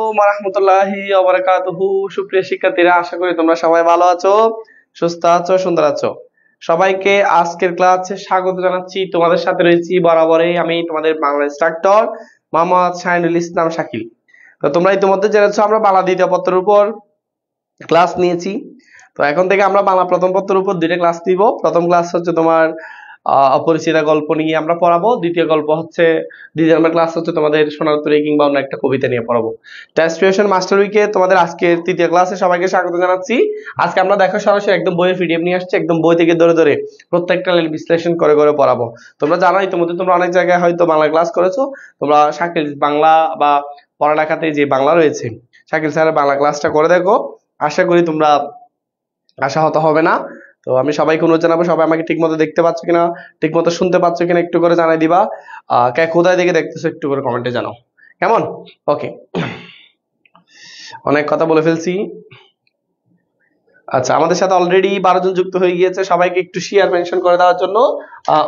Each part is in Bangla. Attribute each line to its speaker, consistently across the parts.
Speaker 1: আলাইকুম ওয়া রাহমাতুল্লাহি ওয়া বারাকাতুহু। সুপ্রিয় শিক্ষার্থীরা, আশা করি তোমরা সবাই ভালো আছো, সুস্থ আছো, সুন্দর আছো। সবাইকে আজকের ক্লাসে স্বাগত জানাচ্ছি। তোমাদের সাথে রয়েছি বরাবরই আমি তোমাদের বাংলা ইনস্ট্রাক্টর মোহাম্মদ শাহিনুল ইসলাম শাকিল। তো তোমরা ইতিমধ্যে জেনেছো আমরা বাংলা দ্বিতীয় পত্রের উপর ক্লাস নিয়েছি। তো এখন থেকে আমরা বাংলা প্রথম পত্রের উপর দুইটা ক্লাস নিব। প্রথম ক্লাস হচ্ছে তোমার অপরিচিতা গল্প নিয়ে আমরা পড়াবো। দ্বিতীয় নম্বর ক্লাস হচ্ছে তোমাদের সোনার তরী কিংবা অন্য একটা কবিতা নিয়ে পড়াবো। টেস্ট মাস্টার উইকে তোমাদের আজকের তৃতীয় ক্লাসে সবাইকে স্বাগত জানাচ্ছি। আজকে আমরা দেখো সরাসরি একদম বইয়ের পিডিএফ নিয়ে আসছি, একদম বই থেকে ধরে ধরে প্রত্যেকটা লাইন বিশ্লেষণ করে করে পড়াবো। তোমরা জানো ইতিমধ্যে তোমরা অনেক জায়গায় হয়তো বাংলা ক্লাস করেছো। তোমরা শাকিল বাংলা বা পড়ালেখাতে যে বাংলা রয়েছে শাকিল স্যারের বাংলা ক্লাসটা করে দেখো। আশা করি তোমরা আশাহত হবে না। তো আমি সবাইকে অনুরোধ জানাবো, সবাই আমাকে ঠিক মতো দেখতে পাচ্ছ কিনা, ঠিক মতো শুনতে পাচ্ছ কিনা একটু করে জানাই দিবা। কোথায় দিকে দেখতেছো একটু করে কমেন্টে জানাও, কেমন? ওকে, অনেক কথা বলে ফেলছি। আচ্ছা, আমাদের সাথে অলরেডি 12 জন যুক্ত হয়ে গিয়েছে। সবাইকে একটু শেয়ার মেনশন করে দেওয়ার জন্য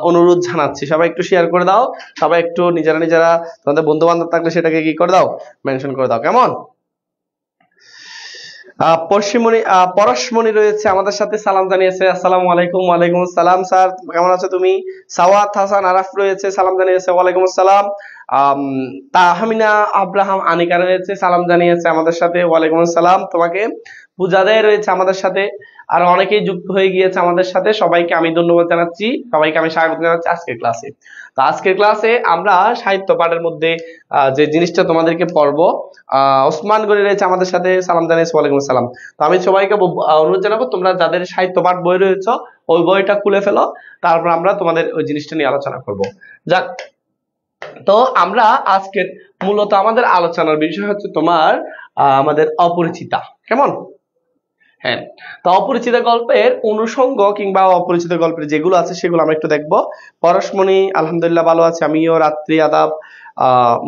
Speaker 1: অনুরোধ জানাচ্ছি। সবাই একটু শেয়ার করে দাও, সবাই একটু নিজেরা তোমাদের বন্ধু বান্ধব থাকলে সেটাকে কি করে দাও, মেনশন করে দাও, কেমন? পরশমণি রয়েছে আমাদের সাথে, সালাম জানিয়েছে। আসসালামু আলাইকুম। ওয়ালাইকুম আসসালাম স্যার, কেমন আছো তুমি? সাওয়াত হাসান আরাফ রয়েছে, সালাম জানিয়েছে। ওয়ালাইকুম আসসালাম। তাহমিনা আব্রাহাম আনিকা রয়েছে, সালাম জানিয়েছে আমাদের সাথে। ওয়ালাইকুম আসসালাম তোমাকে। পূজাদে রয়েছে আমাদের সাথে, আর অনেকেই যুক্ত হয়ে গিয়েছে আমাদের সাথে। সবাইকে আমি ধন্যবাদ জানাচ্ছি, সবাইকে আমি স্বাগত জানাচ্ছি আজকের ক্লাসে। তো আজকের ক্লাসে আমরা সাহিত্য পাঠের মধ্যে যে জিনিসটা তোমাদেরকে পড়বো, ওসমান গনি রয়েছে আমাদের সাথে, সালাম জানিয়েছে। ওয়ালাইকুম আসসালাম। তো আমি সবাইকে অনুরোধ জানাবো, তোমরা যাদের সাহিত্য পাঠ বই রয়েছে ওই বইটা খুলে ফেলো, তারপর আমরা তোমাদের ওই জিনিসটা নিয়ে আলোচনা করব। যাক, তো আমরা আজকের মূলত আমাদের আলোচনার বিষয় হচ্ছে তোমার আমাদের অপরিচিতা, কেমন? হ্যাঁ, তো অপরিচিত গল্পের অনুষঙ্গ কিংবা অপরিচিত গল্পের যেগুলো আছে সেগুলো আমরা একটু দেখবো। পরশমণি আলহামদুলিল্লাহ ভালো আছে, আমিও। রাত্রি আদাব,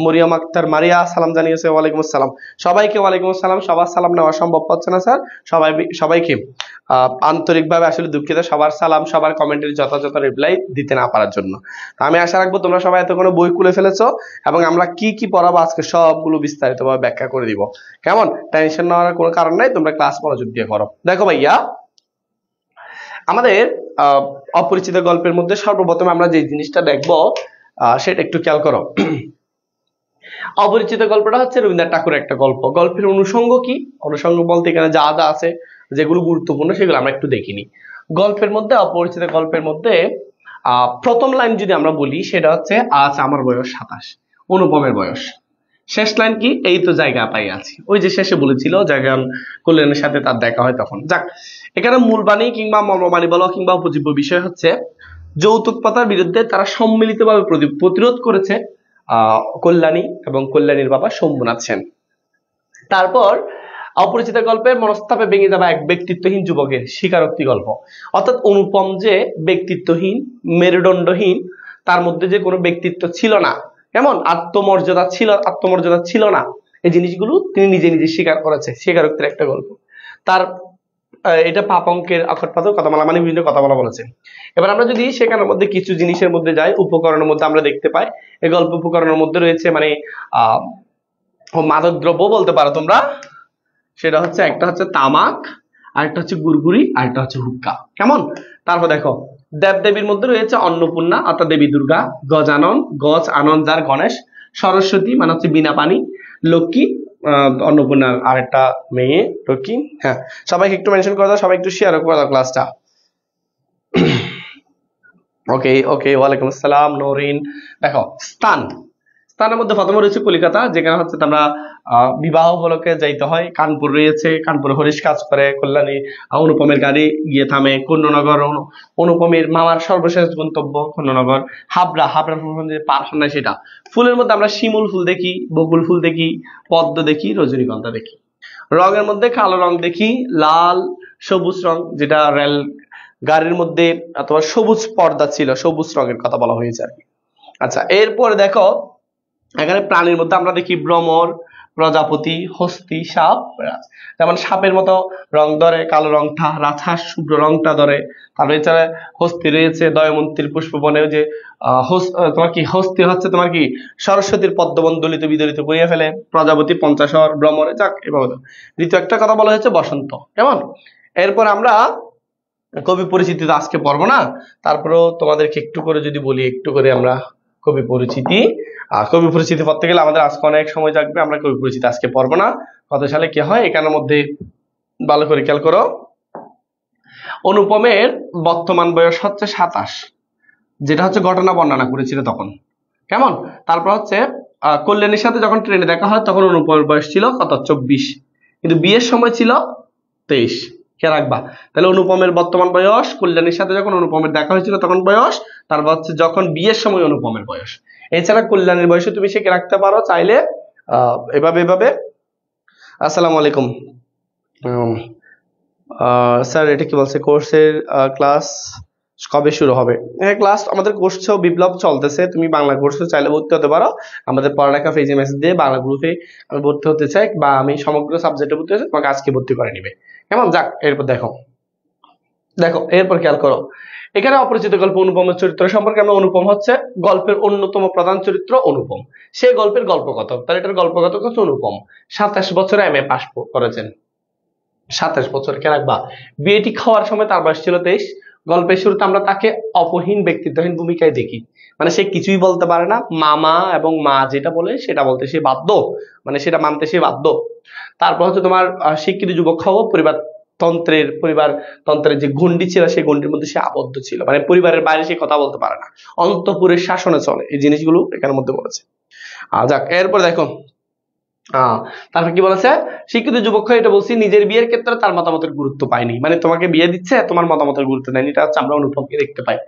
Speaker 1: মরিয়ম আক্তার মারিয়া সালাম জানিয়েছে। ওয়ালাইকুম আসসালাম সবাইকে। ওয়ালাইকুম আসসালাম। সবার সালাম নেওয়া সম্ভব হচ্ছে না স্যার, সবাইকে আন্তরিকভাবে আসলে দুঃখিত, সবার সালাম সবার কমেন্টের যথাযথ রিপ্লাই দিতে না পারার জন্য। আমি আশা রাখবো তোমরা সবাই এতক্ষণে বই খুলে ফেলেছো এবং আমরা কি কি পড়াবো আজকে সবগুলো বিস্তারিতভাবে ব্যাখ্যা করে দিব, কেমন? টেনশন নেওয়ার কোনো কারণ নাই, তোমরা ক্লাস মনোযোগ দিয়ে করো। দেখো ভাইয়া, আমাদের অপরিচিত গল্পের মধ্যে সর্বপ্রথম আমরা যে জিনিসটা দেখবো সেটা একটু খেয়াল করো। অপরিচিত গল্পটা হচ্ছে রবীন্দ্রনাথ ঠাকুরের একটা গল্প। গল্পের অনুষঙ্গ কি? অনুষঙ্গ বলতে এখানে যা যা আছে, যেগুলো গুরুত্বপূর্ণ সেগুলো আমরা একটু দেখিনি। গল্পের মধ্যে, অপরিচিত গল্পের মধ্যে প্রথম লাইন যদি আমরা বলি সেটা হচ্ছে আজ আমার বয়স 27, অনুপমের বয়স। শেষ লাইন কি? এই তো জায়গা পাই আছি। ওই যে শেষে বলেছিল যখন কল্যাণের সাথে তার দেখা হয় তখন। যাক, এখানে মূল বাণী কিংবা মর্মবাণী বলো কিংবা উপজীব্য বিষয় হচ্ছে যৌতুক প্রথার বিরুদ্ধে তারা সম্মিলিতভাবে প্রতিরোধ করেছে কল্যাণী এবং কল্যাণীর বাবা শম্ভুনাথ সেন। তারপর অপরিচিত গল্পের মনস্তাপে ভেঙে যাওয়া এক ব্যক্তিত্বহীন যুবকের স্বীকারোক্তি গল্প। অর্থাৎ অনুপম যে ব্যক্তিত্বহীন, মেরুদণ্ডহীন, তার মধ্যে যে কোনো ব্যক্তিত্ব ছিল না, কেমন আত্মমর্যাদা ছিল না, এই জিনিসগুলো তিনি নিজে নিজে স্বীকার করেছে, স্বীকারোক্তির একটা গল্প। তার এটা পাপঙ্কের অক্ষরপাত কথামালা মানে বিভিন্ন কথামালা বলেছে। এবার আমরা যদি সেখানের মধ্যে কিছু জিনিসের মধ্যে যাই, উপকরণের মধ্যে আমরা দেখতে পাই এই গল্প উপকরণের মধ্যে রয়েছে মানে মাদক দ্রব্য বলতে পারো তোমরা। সেটা হচ্ছে একটা হচ্ছে তামাক, আরেকটা হচ্ছে গুড়গুড়ি, আরেকটা হচ্ছে হুক্কা, কেমন? তারপর দেখো দেবদেবীর মধ্যে রয়েছে অন্নপূর্ণা অর্থাৎ দেবী দুর্গা, গজানন গজ আনন্দ যার গণেশ, সরস্বতী মানে হচ্ছে বিনা পানি, লক্ষ্মী অন্নপূর্ণার আরেকটা মেয়ে লক্ষ্মী। হ্যাঁ, সবাইকে একটু মেনশন করে দাও, সবাই একটু শেয়ার করে দাও ক্লাসটা। ওকে ওকে, ওয়ালাইকুম আসসালাম নরিন। দেখো স্থানের মধ্যে প্রথমে রয়েছে কলিকাতা, যেখানে হচ্ছে আমরা বিবাহ উপলক্ষে যাইতে হয়। কানপুর রয়েছে, কানপুরে হরিশ কাজ করে, কল্যাণী অনুপমের গাড়ি গিয়ে থামে। কন্যনগর অনুপমের মামার সর্বশেষ গন্তব্য কন্যনগর। হাবড়া পার হয় সেটা। ফুলের মধ্যে আমরা শিমুল ফুল দেখি, বকুল ফুল দেখি, পদ্ম দেখি, রজনীগন্ধা দেখি। রঙের মধ্যে কালো রং দেখি, লাল সবুজ রং, যেটা রেল গাড়ির মধ্যে অথবা সবুজ পর্দা ছিল, সবুজ রঙের কথা বলা হয়েছে আর কি। আচ্ছা, এরপরে দেখো এখানে প্রাণীর মধ্যে আমরা দেখি ভ্রমর, প্রজাপতি, হস্তি, সাপ, রাজ। যেমন সাপের মতো রং ধরে, কালো রংটা, রাজহাঁস শুভ্র রংটা ধরে। তারপরে এছাড়া হস্তি রয়েছে দয়মন্তীর পুষ্পবনে, যে তোমার কি হস্তি হচ্ছে তোমার কি সরস্বতীর পদ্মবন দলিত বিদলিত করিয়া ফেলে, প্রজাপতি পঞ্চাশর ভ্রমরে, যাক এভাবে। দ্বিতীয় একটা কথা বলা হয়েছে বসন্ত। কেমন? এরপর আমরা কবি পরিচিতি তো আজকে পড়বো না, তারপরেও তোমাদেরকে একটু করে যদি বলি, একটু করে আমরা কবি পরিচিতি পড়তে গেলে আমাদের আজকে অনেক সময় লাগবে। আমরা কবি পরিচিতি আজকে পড়বো না। কত সালে কি হয় এখানের মধ্যে ভালো করে খেয়াল করো। অনুপমের বর্তমান বয়স হচ্ছে 27, যেটা হচ্ছে ঘটনা বর্ণনা করেছিল তখন। কেমন? তারপর হচ্ছে কল্যাণীর সাথে যখন ট্রেনে দেখা হয় তখন অনুপমের বয়স ছিল কত? 24, কিন্তু বিয়ের সময় ছিল 23। কে রাখবা? তাহলে অনুপমের বর্তমান বয়স, কল্যাণীর সাথে যখন অনুপমের দেখা হয়েছিল তখন বয়স, তারপর হচ্ছে যখন বিয়ের সময় অনুপমের বয়স। এছাড়া কল্যাণীর বয়সে তুমি শিখে রাখতে পারো চাইলে এভাবে। আসসালামু আলাইকুম স্যার, এটা কি বলছে কোর্সের ক্লাস কবে শুরু হবে? হ্যাঁ, ক্লাস আমাদের কোর্স বিপ্লব চলতেছে, তুমি বাংলা কোর্সে চাইলে ভর্তি হতে পারো। আমাদের পড়ালেখা পেজে মেসেজ দিয়ে বাংলা গ্রুপে আমি ভর্তি হতে চাই, বা আমি সমগ্র সাবজেক্টে ভর্তি হতে চাই, তোমাকে আজকে ভর্তি করে নিবে। কেমন? যাক, এরপর দেখো এরপর খেয়াল করো। এখানে অপরিচিত গল্প অনুপমের চরিত্র সম্পর্কে আমরা, অনুপম হচ্ছে গল্পের অন্যতম প্রধান চরিত্র। অনুপম সে গল্পের গল্পকথক, তাহলে এটার গল্পকথক হচ্ছে অনুপম। 27 বছরে MA পাস করেছেন। 27 বছর কে রাখবা? বিএটি খাওয়ার সময় তার বয়স ছিল 23। গল্পের শুরুতে আমরা তাকে অপহীন ব্যক্তিত্বহীন ভূমিকায় দেখি, মানে সে কিছুই বলতে পারে না, মামা এবং মা যেটা বলে সেটা বলতে সে বাধ্য, মানে সেটা মানতে সে বাধ্য। তারপর হচ্ছে তোমার শিক্ষিত যুবক হওয়া, পরিবারতন্ত্রের যে গণ্ডি ছিল সেই গণ্ডির মধ্যে সে আবদ্ধ ছিল, মানে পরিবারের বাইরে সে কথা বলতে পারে না, অন্তঃপুরের শাসনে চলে। এই জিনিসগুলো এখানের মধ্যে বলেছে। যাক, এরপর দেখো তারপর কি বলেছে? শিক্ষিত যুবক হয়ে, এটা বলছি, নিজের বিয়ের ক্ষেত্রে তার মতামতের গুরুত্ব পায়নি, মানে তোমাকে বিয়ে দিচ্ছে তোমার মতামতের গুরুত্ব নেয়নি, এটা হচ্ছে আমরা অনুপমকে দেখতে পাই।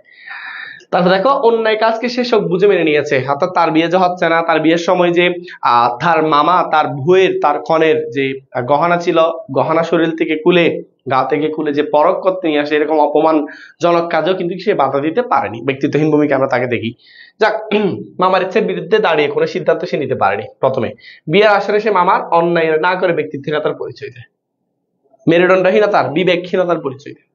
Speaker 1: তারপর দেখো অন্যায় কাজকে সে সব বুঝে মেনে নিয়েছে, অর্থাৎ তার বিয়ে যে হচ্ছে না, তার বিয়ের সময় যে তার মামা তার ভুয়ের তার কনের যে গহনা ছিল, গহনা শরীর থেকে খুলে গা থেকে খুলে যে পরখ করতে নিয়ে আসে, এরকম অপমানজনক কাজও কিন্তু সে বাধা দিতে পারেনি। ব্যক্তিত্বহীন ভূমিকা আমরা তাকে দেখি। যাক, মামার ইচ্ছের বিরুদ্ধে দাঁড়িয়ে কোনো সিদ্ধান্ত সে নিতে পারেনি। প্রথমে বিয়ের আসরে সে মামার অন্যায় না করে ব্যক্তিত্বহীনতার পরিচয় দেয়, মেরুদণ্ডহীনতার বিবেকহীনতার পরিচয় দেয়।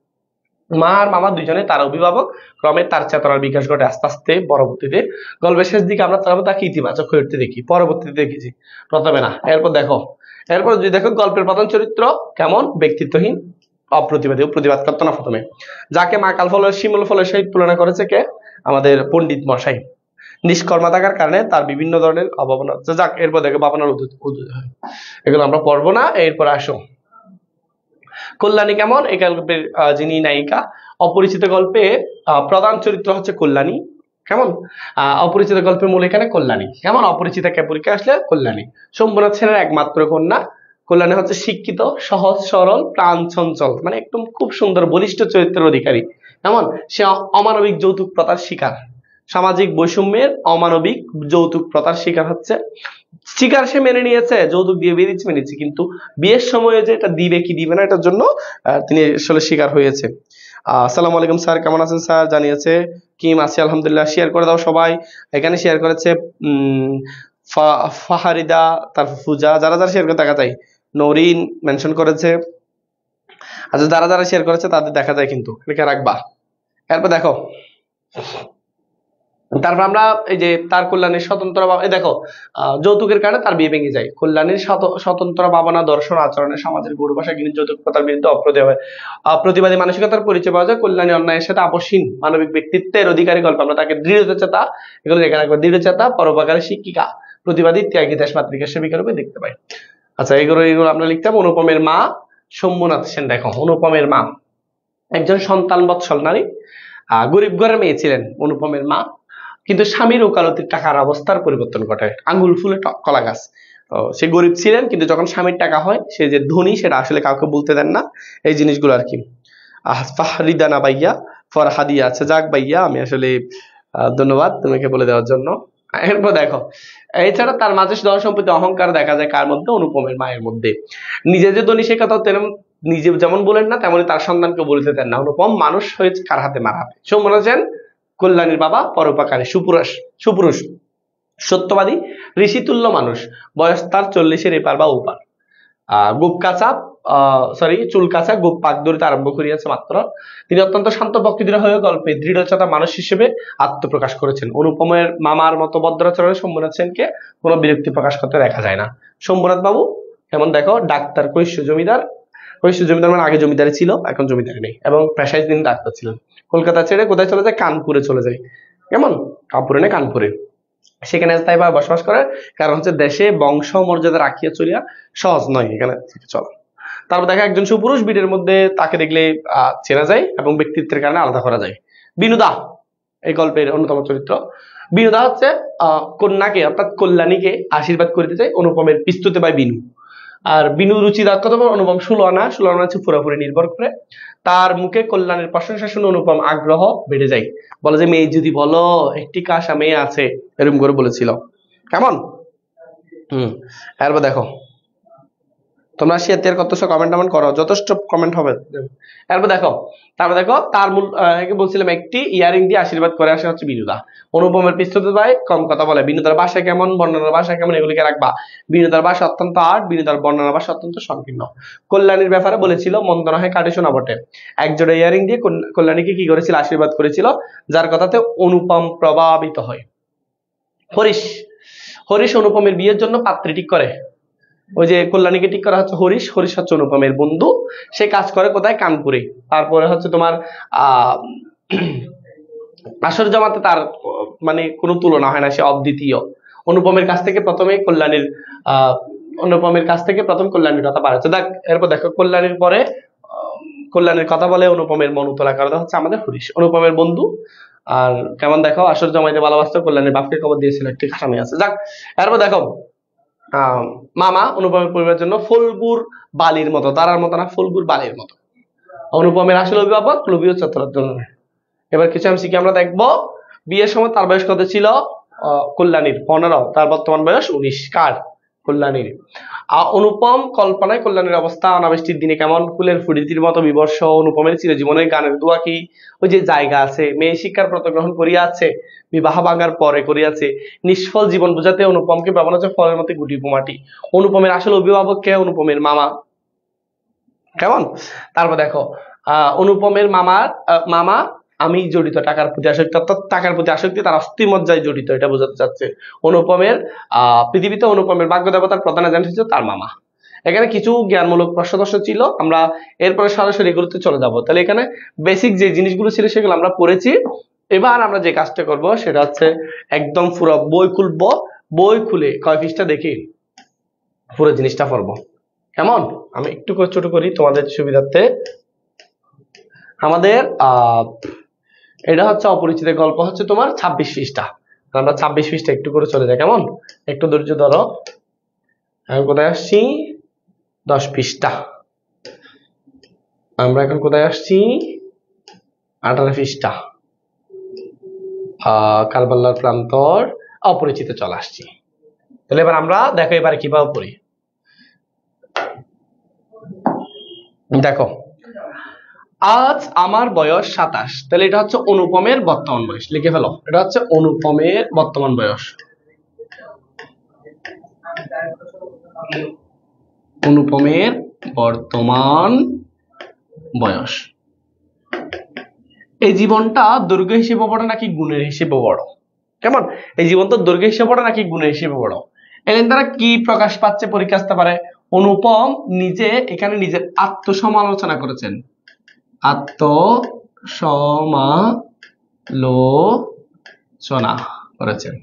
Speaker 1: মা আর মামা দুজনে তার অভিভাবক, ক্রমে তার চেতনার বিকাশ ঘটে আস্তে আস্তে। পরবর্তীতে গল্পের শেষ দিকে আমরা তাকে ইতিবাচক হয়ে উঠতে দেখি, পরবর্তীতে দেখেছি, প্রথমে না। এরপর যদি দেখো গল্পের প্রধান চরিত্র কেমন? ব্যক্তিত্বহীন, অপ্রতিবাদী, প্রতিবাদ করতো না প্রথমে, যাকে মা কাল ফলের শিমুল ফলের সহিত তুলনা করেছে কে? আমাদের পণ্ডিত মশাই। নিষ্কর্মা থাকার কারণে তার বিভিন্ন ধরনের অভাবনা হচ্ছে। যাক, এরপর দেখো ভাবনার উদ্ভূত হয়, এগুলো আমরা পড়বো না। এরপর আসো কল্যাণী কেমন? এই গল্পের যিনি নায়িকা, অপরিচিত গল্পে প্রধান চরিত্র হচ্ছে কল্যাণী। কেমন? অপরিচিত গল্পের মূল এখানে কল্যাণী। কেমন? অপরিচিতাকে পরীক্ষা আসলে কল্যাণী। শম্ভুনাথ সেনের একমাত্র কন্যা। কল্যাণী হচ্ছে শিক্ষিত, সহজ সরল, প্রাণ চঞ্চল, মানে একদম খুব সুন্দর বলিষ্ঠ চরিত্রের অধিকারী। কেমন? সে অমানবিক যৌতুক প্রথার শিকার, সামাজিক বৈষম্যের অমানবিক যৌতুক প্রথার শিকার হচ্ছে। শিকার সে মেনে নিয়েছে, যৌতুক দিয়ে বিয়ে দিচ্ছে মেনেছে, কিন্তু বিয়ের সময় যে এটা দিবে কি দিবে না এটার জন্য তিনি আসলে শিকার হয়েছে। আসসালামু আলাইকুম স্যার, কেমন আছেন স্যার? জানিয়েছে কিম আছি আলহামদুলিল্লাহ। শেয়ার করে দাও সবাই। এখানে শেয়ার করেছে ফাহারিদা, তারপর ফুজা, যারা যারা শেয়ার করে দেখা যায়। নরিন মেনশন করেছে। আচ্ছা, যারা যারা শেয়ার করেছে তাদের দেখা যায় কিন্তু, লিখে রাখবা। এরপর দেখো তারপর আমরা এই যে তার কল্যাণীর স্বতন্ত্র দেখো যৌতুকের কারণে তার বিয়ে ভেঙে যায়। কল্যাণীর স্বতন্ত্র ভাবনা, দর্শন, আচরণে সমাজের গৌর ভাষা কিন্তু যৌতুক প্রথার বিরুদ্ধে অপ্রতিবাদী মানসিকতার পরিচয় পাওয়া যায়। কল্যাণী অন্যায়ের সাথে আপসহীন মানবিক ব্যক্তিত্বের অধিকারী গল্প। আমরা তাকে দৃঢ়চেতা, এগুলো এখানে একবার দৃঢ়চেতা, পরোপকারী শিক্ষিকা, প্রতিবাদী, ত্যাগী, দেশমাতৃকা সেবিকা রূপে দেখতে পাই। আচ্ছা, এগুলো আমরা লিখতাম। অনুপমের মা শম্ভুনাথ সেন। দেখো অনুপমের মা একজন সন্তান বৎসল নারী, গরিব ঘরের মেয়ে ছিলেন অনুপমের মা, কিন্তু স্বামীর ওকালতির টাকার অবস্থার পরিবর্তন ঘটে। আঙ্গুল ফুলে কলা গাছ। সে গরিব ছিলেন, কিন্তু যখন স্বামীর টাকা হয় সে যে ধনী সেটা আসলে কাউকে বলতে দেন না। এই জিনিসগুলো আর কি। ফাহরিদানা ভাইয়া ফরহাদিয়া। আচ্ছা, যাক ভাইয়া, আমি আসলে ধন্যবাদ তোমাকে বলে দেওয়ার জন্য। এরপর দেখো এছাড়া তার মাঝে ধন সম্পত্তি অহংকার দেখা যায় কার মধ্যে? অনুপমের মায়ের মধ্যে। নিজে যে ধনী সে কথা তেমন নিজে যেমন বলেন না, তেমনি তার সন্তানকে বলতে দেন না। অনুপম মানুষ হয়েছে কার হাতে? মার হাতে। শম্ভুনাথ সেন কল্যাণীর বাবা, পরোপকারী, সুপুরুষ। সত্যবাদী, ঋষিতুল্য মানুষ, বয়স তার 40-এর এপার বা ওপার। গোপ কাঁচা চুল কাঁচা গোপ পাক ধরিতে আরম্ভ করিয়াছে মাত্র। তিনি অত্যন্ত শান্ত প্রকৃতির হয়ে গল্পে দৃঢ়চেতা মানুষ হিসেবে আত্মপ্রকাশ করেছেন। অনুপমের মামার মতো ভদ্রাচরণে শম্ভুনাথ সেনকে কোনো বিরক্তি প্রকাশ করতে দেখা যায় না। শম্ভুনাথ বাবু যেমন দেখো ডাক্তার, কৈশ্য জমিদার, কৈশ্য জমিদার মানে আগে জমিদারি ছিল, এখন জমিদারি নেই, এবং পেশায় তিনি ডাক্তার ছিলেন। কলকাতা ছেড়ে কোথায় চলে যায়? কানপুরে চলে যায়। কেমন? কানপুরে না কানপুরে, সেখানে স্থায়ীভাবে বসবাস করে। কারণ হচ্ছে দেশে বংশ মর্যাদা রাখিয়া চলিয়া সহজ নয় এখানে চলা। তারপর দেখা একজন সুপুরুষ, বীরের মধ্যে তাকে দেখলে চেনা যায় এবং ব্যক্তিত্বের কারণে আলাদা করা যায়। বিনুদা এই গল্পের অন্যতম চরিত্র। বিনুদা হচ্ছে কন্যাকে অর্থাৎ কল্যাণীকে আশীর্বাদ করিতে চায় অনুপমের পিস্তুতে ভাই বিনু। আর বিনু রুচিদার কত অনুপম 16 আনা হচ্ছে পুরোপুরি নির্ভর করে। তার মুখে কল্যাণের প্রশংসা শুনে অনুপম আগ্রহ বেড়ে যায়, বলে যে মেয়ে যদি বলো, একটি কাঁসা মেয়ে আছে, এরকম করে বলেছিল। কেমন? এরপর দেখো তোমরা শেয়ার কত কমেন্ট করো, যথেষ্ট কমেন্ট হবে। তারপর দেখো তার মূল বলছিলাম একটি ইয়ারিং দিয়ে আশীর্বাদ করে আসে হচ্ছে বিনুদা। অনুপমের পিস্ততে ভাই কম কথা বলে। বিনুদার ভাষা কেমন, বর্ণনার ভাষা কেমন, এগুলিকে রাখবা। বিনুদার ভাষা অত্যন্ত আর্ট, বিনুদার বর্ণনার ভাষা অত্যন্ত সংকীর্ণ। কল্যাণীর ব্যাপারে বলেছিল, মন্দ নহে কাটে শোনা বটে। একজোড়া ইয়ারিং দিয়ে কল্যাণীকে কি করেছিল? আশীর্বাদ করেছিল, যার কথাতে অনুপম প্রভাবিত হয়। হরিশ অনুপমের বিয়ের জন্য পাত্রী ঠিক করে। ওই যে কল্যাণীকে ঠিক করা হচ্ছে হরিশ হচ্ছে অনুপমের বন্ধু। সে কাজ করে কোথায়? কানপুরে। তারপরে হচ্ছে তোমার আসর জমাতে তার মানে কোনো তুলনা হয় না, সে অদ্বিতীয়। অনুপমের কাছ থেকে প্রথম কল্যাণীর কথা বাড়াচ্ছে। এরপর দেখো কল্যাণীর পরে কল্যাণীর কথা বলে অনুপমের মন উতলা করা হচ্ছে আমাদের হরিশ, অনুপমের বন্ধু। আর কেমন দেখো আসর জমাইতে ভালোবাসতো, কল্যাণীর বাপকে খবর দিয়েছিল একটি খাসামি আছে। এরপর দেখো মামা অনুপমের পরিবারের জন্য ফলগুর বালির মতো, তারার মতো না, ফলগুর বালির মতো। অনুপমের আসলে অভিভাবক লোভীয় চতুর জন্য। এবার কিছু এমসিকি আমরা দেখবো। বিয়ের সময় তার বয়স কত ছিল? কল্যাণীর 15, তার বর্তমান বয়স 19। কার? কল্যাণীর। অনুপম কল্পনায় কল্যাণীর অবস্থা অনাবৃষ্টির দিনে কেমন? কুলের ফুড়িতির মতো বিবর্ষ। অনুপমের চিরজীবনের গানের দোয়া কি? ওই যে জায়গা আছে, মেয়ে শিক্ষার প্রত্যাগ্রহণ করিয়াছে, বিবাহ ভাঙার পরে করিয়াছে, নিষ্ফল জীবন বুঝাতে অনুপমকে ব্যবহার হচ্ছে ফলের মতো গুটি পোমাটি। অনুপমের আসলে অভিভাবক কে? অনুপমের মামা। কেমন? তারপর দেখো অনুপমের মামা আমি জড়িত টাকার প্রতি আসক্তি, অর্থাৎ টাকার প্রতি আসক্তি তার অস্থিমজ্জায় জড়িত, এটা বোঝাতে চাচ্ছে। অনুপমের পৃথিবীতে অনুপমের ভাগ্য দেবতার প্রধান এজেন্ট হচ্ছে তার মামা। এখানে কিছু জ্ঞানমূলক প্রশ্ন ছিল, আমরা এরপরে সরাসরি এগুলোতে চলে যাব। তাহলে এখানে বেসিক যে জিনিসগুলো ছিল সেগুলো আমরা পড়েছি। এবার আমরা যে কাজটা করব সেটা হচ্ছে একদম পুরো বই খুলবো, বই খুলে কয় পৃষ্ঠা দেখি পুরো জিনিসটা পড়বো। কেমন? আমি একটু করে ছোট করি তোমাদের সুবিধার্থে। আমাদের এটা হচ্ছে অপরিচিতের গল্প হচ্ছে তোমার 26 পৃষ্ঠা। আমরা 26 পৃষ্ঠা একটু করে চলে যাই। কেমন? একটু ধৈর্য ধরো। আমি কোথায় আসছি? 10 পৃষ্ঠা। আমরা এখন কোথায় আসছি? 18 পৃষ্ঠা। কারবালার প্রান্তর অপরিচিতে চলে আসছি। তাহলে এবার আমরা দেখো এবারে কিভাবে পড়ি। দেখো আজ আমার বয়স 27। তাহলে এটা হচ্ছে অনুপমের বর্তমান বয়স, লিখে ফেলো। এটা হচ্ছে অনুপমের বর্তমান বয়স। অনুপমের বর্তমান বয়স। এই জীবনটা দৈর্ঘ্য হিসেবে বড় নাকি গুণের হিসেবে বড়? কেমন? এই জীবন তো দৈর্ঘ্য হিসেবে বড় নাকি গুণের হিসেবে বড়? এর দ্বারা কি প্রকাশ পাচ্ছে পরীক্ষা আসতে পারে? অনুপম নিজে এখানে নিজের আত্মসমালোচনা করেছেন, আত্মসমালোচনা করেছেন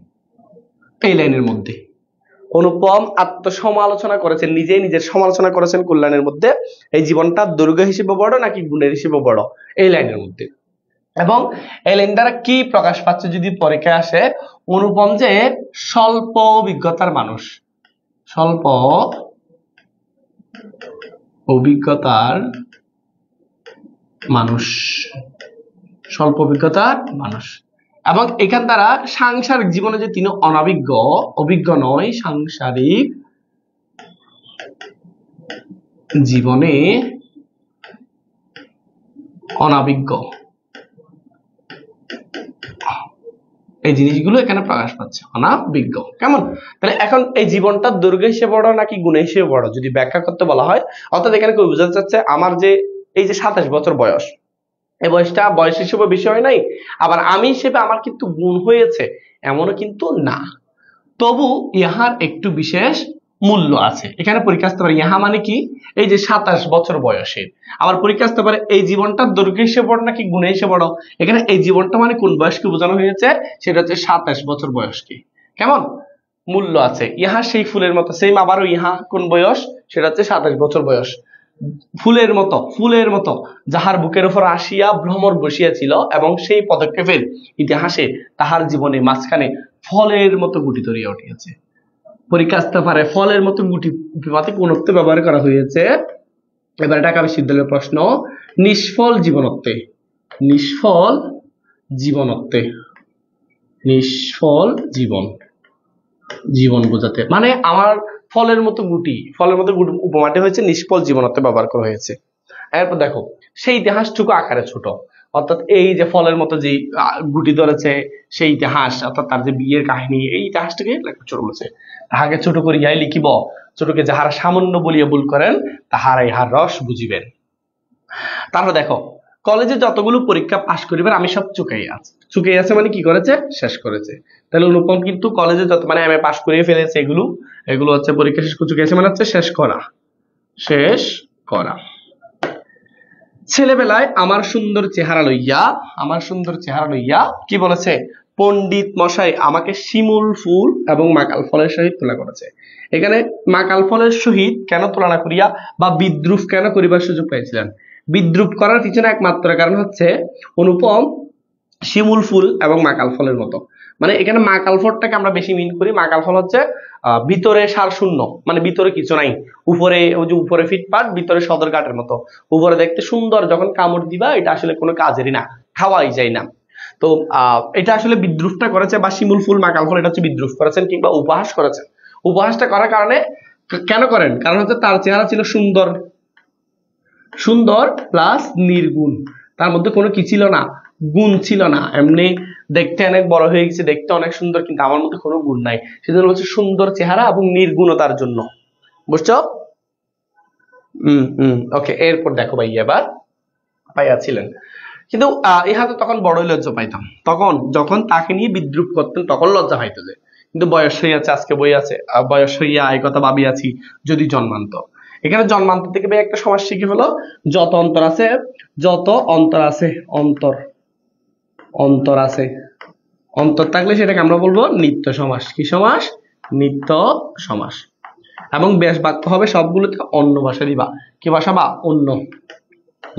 Speaker 1: এই লাইনের মধ্যে। অনুপম আত্মসমালোচনা করেছেন, নিজেই নিজের সমালোচনা করেছেন কল্যাণের মধ্যে। এই জীবনটা দৈর্ঘ্য হিসেবে বড় নাকি গুণের হিসেবে বড়? এই লাইনের মধ্যে। এবং এই লাইন দ্বারা কি প্রকাশ পাচ্ছে যদি পরীক্ষায় আসে? অনুপম যে স্বল্প অভিজ্ঞতার মানুষ, স্বল্প অভিজ্ঞতার মানুষ, স্বল্প অভিজ্ঞতার মানুষ। এবং এখান দ্বারা সাংসারিক জীবনে যে তিনি অভিজ্ঞ নয়, সাংসারিক জীবনে অনভিজ্ঞ। এই জিনিসগুলো এখানে প্রকাশ পাচ্ছে অনাবিজ্ঞ। কেমন? তাহলে এখন এই জীবনটা দৈর্ঘ্য হিসেবে বড় নাকি গুণ হিসেবে বড় যদি ব্যাখ্যা করতে বলা হয়, অর্থাৎ এখানে কই বোঝাতে চাচ্ছে আমার যে এই যে 27 বছর বয়স, এই বয়সটা বয়স হিসেবে বেশি হয় নাই, আবার আমি হিসেবে আমার কিন্তু গুণ হয়েছে এমনও কিন্তু না, তবু ইহার একটু বিশেষ মূল্য আছে। এখানে পরীক্ষা আসতে পারে ইহা মানে কি, এই যে 27 বছর বয়সের। আবার পরীক্ষা আসতে পারে এই জীবনটা দৈর্ঘ্য হিসেবে বড় নাকি গুণ হিসেবে বড়। এখানে এই জীবনটা মানে কোন বয়সকে বোঝানো হয়েছে, সেটা হচ্ছে 27 বছর বয়সকে। কেমন? মূল্য আছে। ইহা সেই ফুলের মতো, সেম আবারও ইহা কোন বয়স, সেটা হচ্ছে 27 বছর বয়স। ফুলের মতো যাহার বুকের উপর আসিয়া ভ্রমর বসিয়াছিল এবং সেই পদক্ষেপের ইতিহাসে তাহার জীবনে মাঝখানে ফলের মতো গুটি ধরিয়া উঠিয়াছে। পরীক্ষা আসতে পারে ফলের মতো গুটি বিভাতে কোন অর্থে ব্যবহার করা হয়েছে। এবারে ঢাকা বিশ্ববিদ্যালয়ের প্রশ্ন, নিষ্ফল জীবনত্বে, নিষ্ফল জীবনত্বে, নিষ্ফল জীবন বোঝাতে মানে আমার ফলের মতো গুটি উপমাটি হয়েছে নিষ্ফল জীবনত্বে ব্যবহার করা হয়েছে। এরপর দেখো সেই ইতিহাসটুকু আকারে ছোট, অর্থাৎ এই যে ফলের মতো যে গুটি ধরেছে সেই ইতিহাস, অর্থাৎ তার যে বিয়ের কাহিনী, এই ইতিহাসটাকে ছোট বলেছে। তাহাকে ছোট করিয়াই লিখিব, ছোটকে যাহারা সামান্য বলিয়া ভুল করেন তাহারা ইহার রস বুঝিবেন। তারপর দেখো কলেজে যতগুলো পরীক্ষা পাশ করিবার আমি সব চুকাই আছে মানে কি করেছে, শেষ করেছে। তাহলে অনুপম কিন্তু কলেজে যত মানে এমএ পাশ করিয়ে ফেলেছে, এগুলো হচ্ছে পরীক্ষা শেষ চুকাইছে মানে হচ্ছে শেষ করা। ছেলেবেলায় আমার সুন্দর চেহারা লইয়া কি বলেছে, পণ্ডিত মশাই আমাকে শিমুল ফুল এবং মাকাল ফলের সহিত তুলনা করেছে। এখানে মাকাল ফলের সহিত কেন তুলনা করিয়া বা বিদ্রুপ কেন করিবার সুযোগ পেয়েছিলেন? বিদ্রুপ করার পিছনে একমাত্র কারণ হচ্ছে অনুপম শিমুল ফুল এবং মাকাল ফলের মতো, মানে এখানে মাকাল ফলটাকে আমরা বেশি মিন করি। মাকাল ফল হচ্ছে ভিতরে সার শূন্য, মানে ভিতরে কিছু নাই, উপরে ওই যে উপরে ফিটপাট, ভিতরে সদরঘাটের মতো, উপরে দেখতে সুন্দর, যখন কামড় দিবা এটা আসলে কোনো কাজেরই না, খাওয়াই যায় না। তো এটা আসলে বিদ্রুপটা করেছে, বা শিমুল ফুল মাকাল ফল এটা হচ্ছে বিদ্রুপ করেছেন কিংবা উপহাস করেছেন। উপহাসটা করার কারণে কেন করেন, কারণ হচ্ছে তার চেহারা ছিল সুন্দর প্লাস নির্গুণ, তার মধ্যে কোনো কি ছিল না, গুণ ছিল না। এমনি দেখতে অনেক বড় হয়ে গেছে, দেখতে অনেক সুন্দর, কিন্তু আমার মধ্যে কোনো গুণ নাই, সেজন্য হচ্ছে সুন্দর চেহারা এবং নির্গুণতার জন্য। বুঝছো? ওকে। এরপর দেখো ভাই, এবার পাইয়া ছিলেন, কিন্তু ইহাতে তখন বড়ই লজ্জা পাইতাম, তখন যখন তাকে নিয়ে বিদ্রুপ করতেন তখন লজ্জা পাইতো যে, কিন্তু বয়স হইয়াছে, আজকে বই আছে, বয়স হইয়া এই কথা ভাবিয়াছি যদি জন্মান্ত। এখানে জন্মান্ত থেকে ভাই একটা সমাস শিখে ফেলো, যত অন্তর আছে, অন্তর থাকলে সেটাকে আমরা বলবো নিত্য সমাস। কি সমাস? নিত্য সমাস। এবং বেশ বাক্য হবে সবগুলোতে অন্য ভাষা দিবা। কি ভাষা? বা অন্য,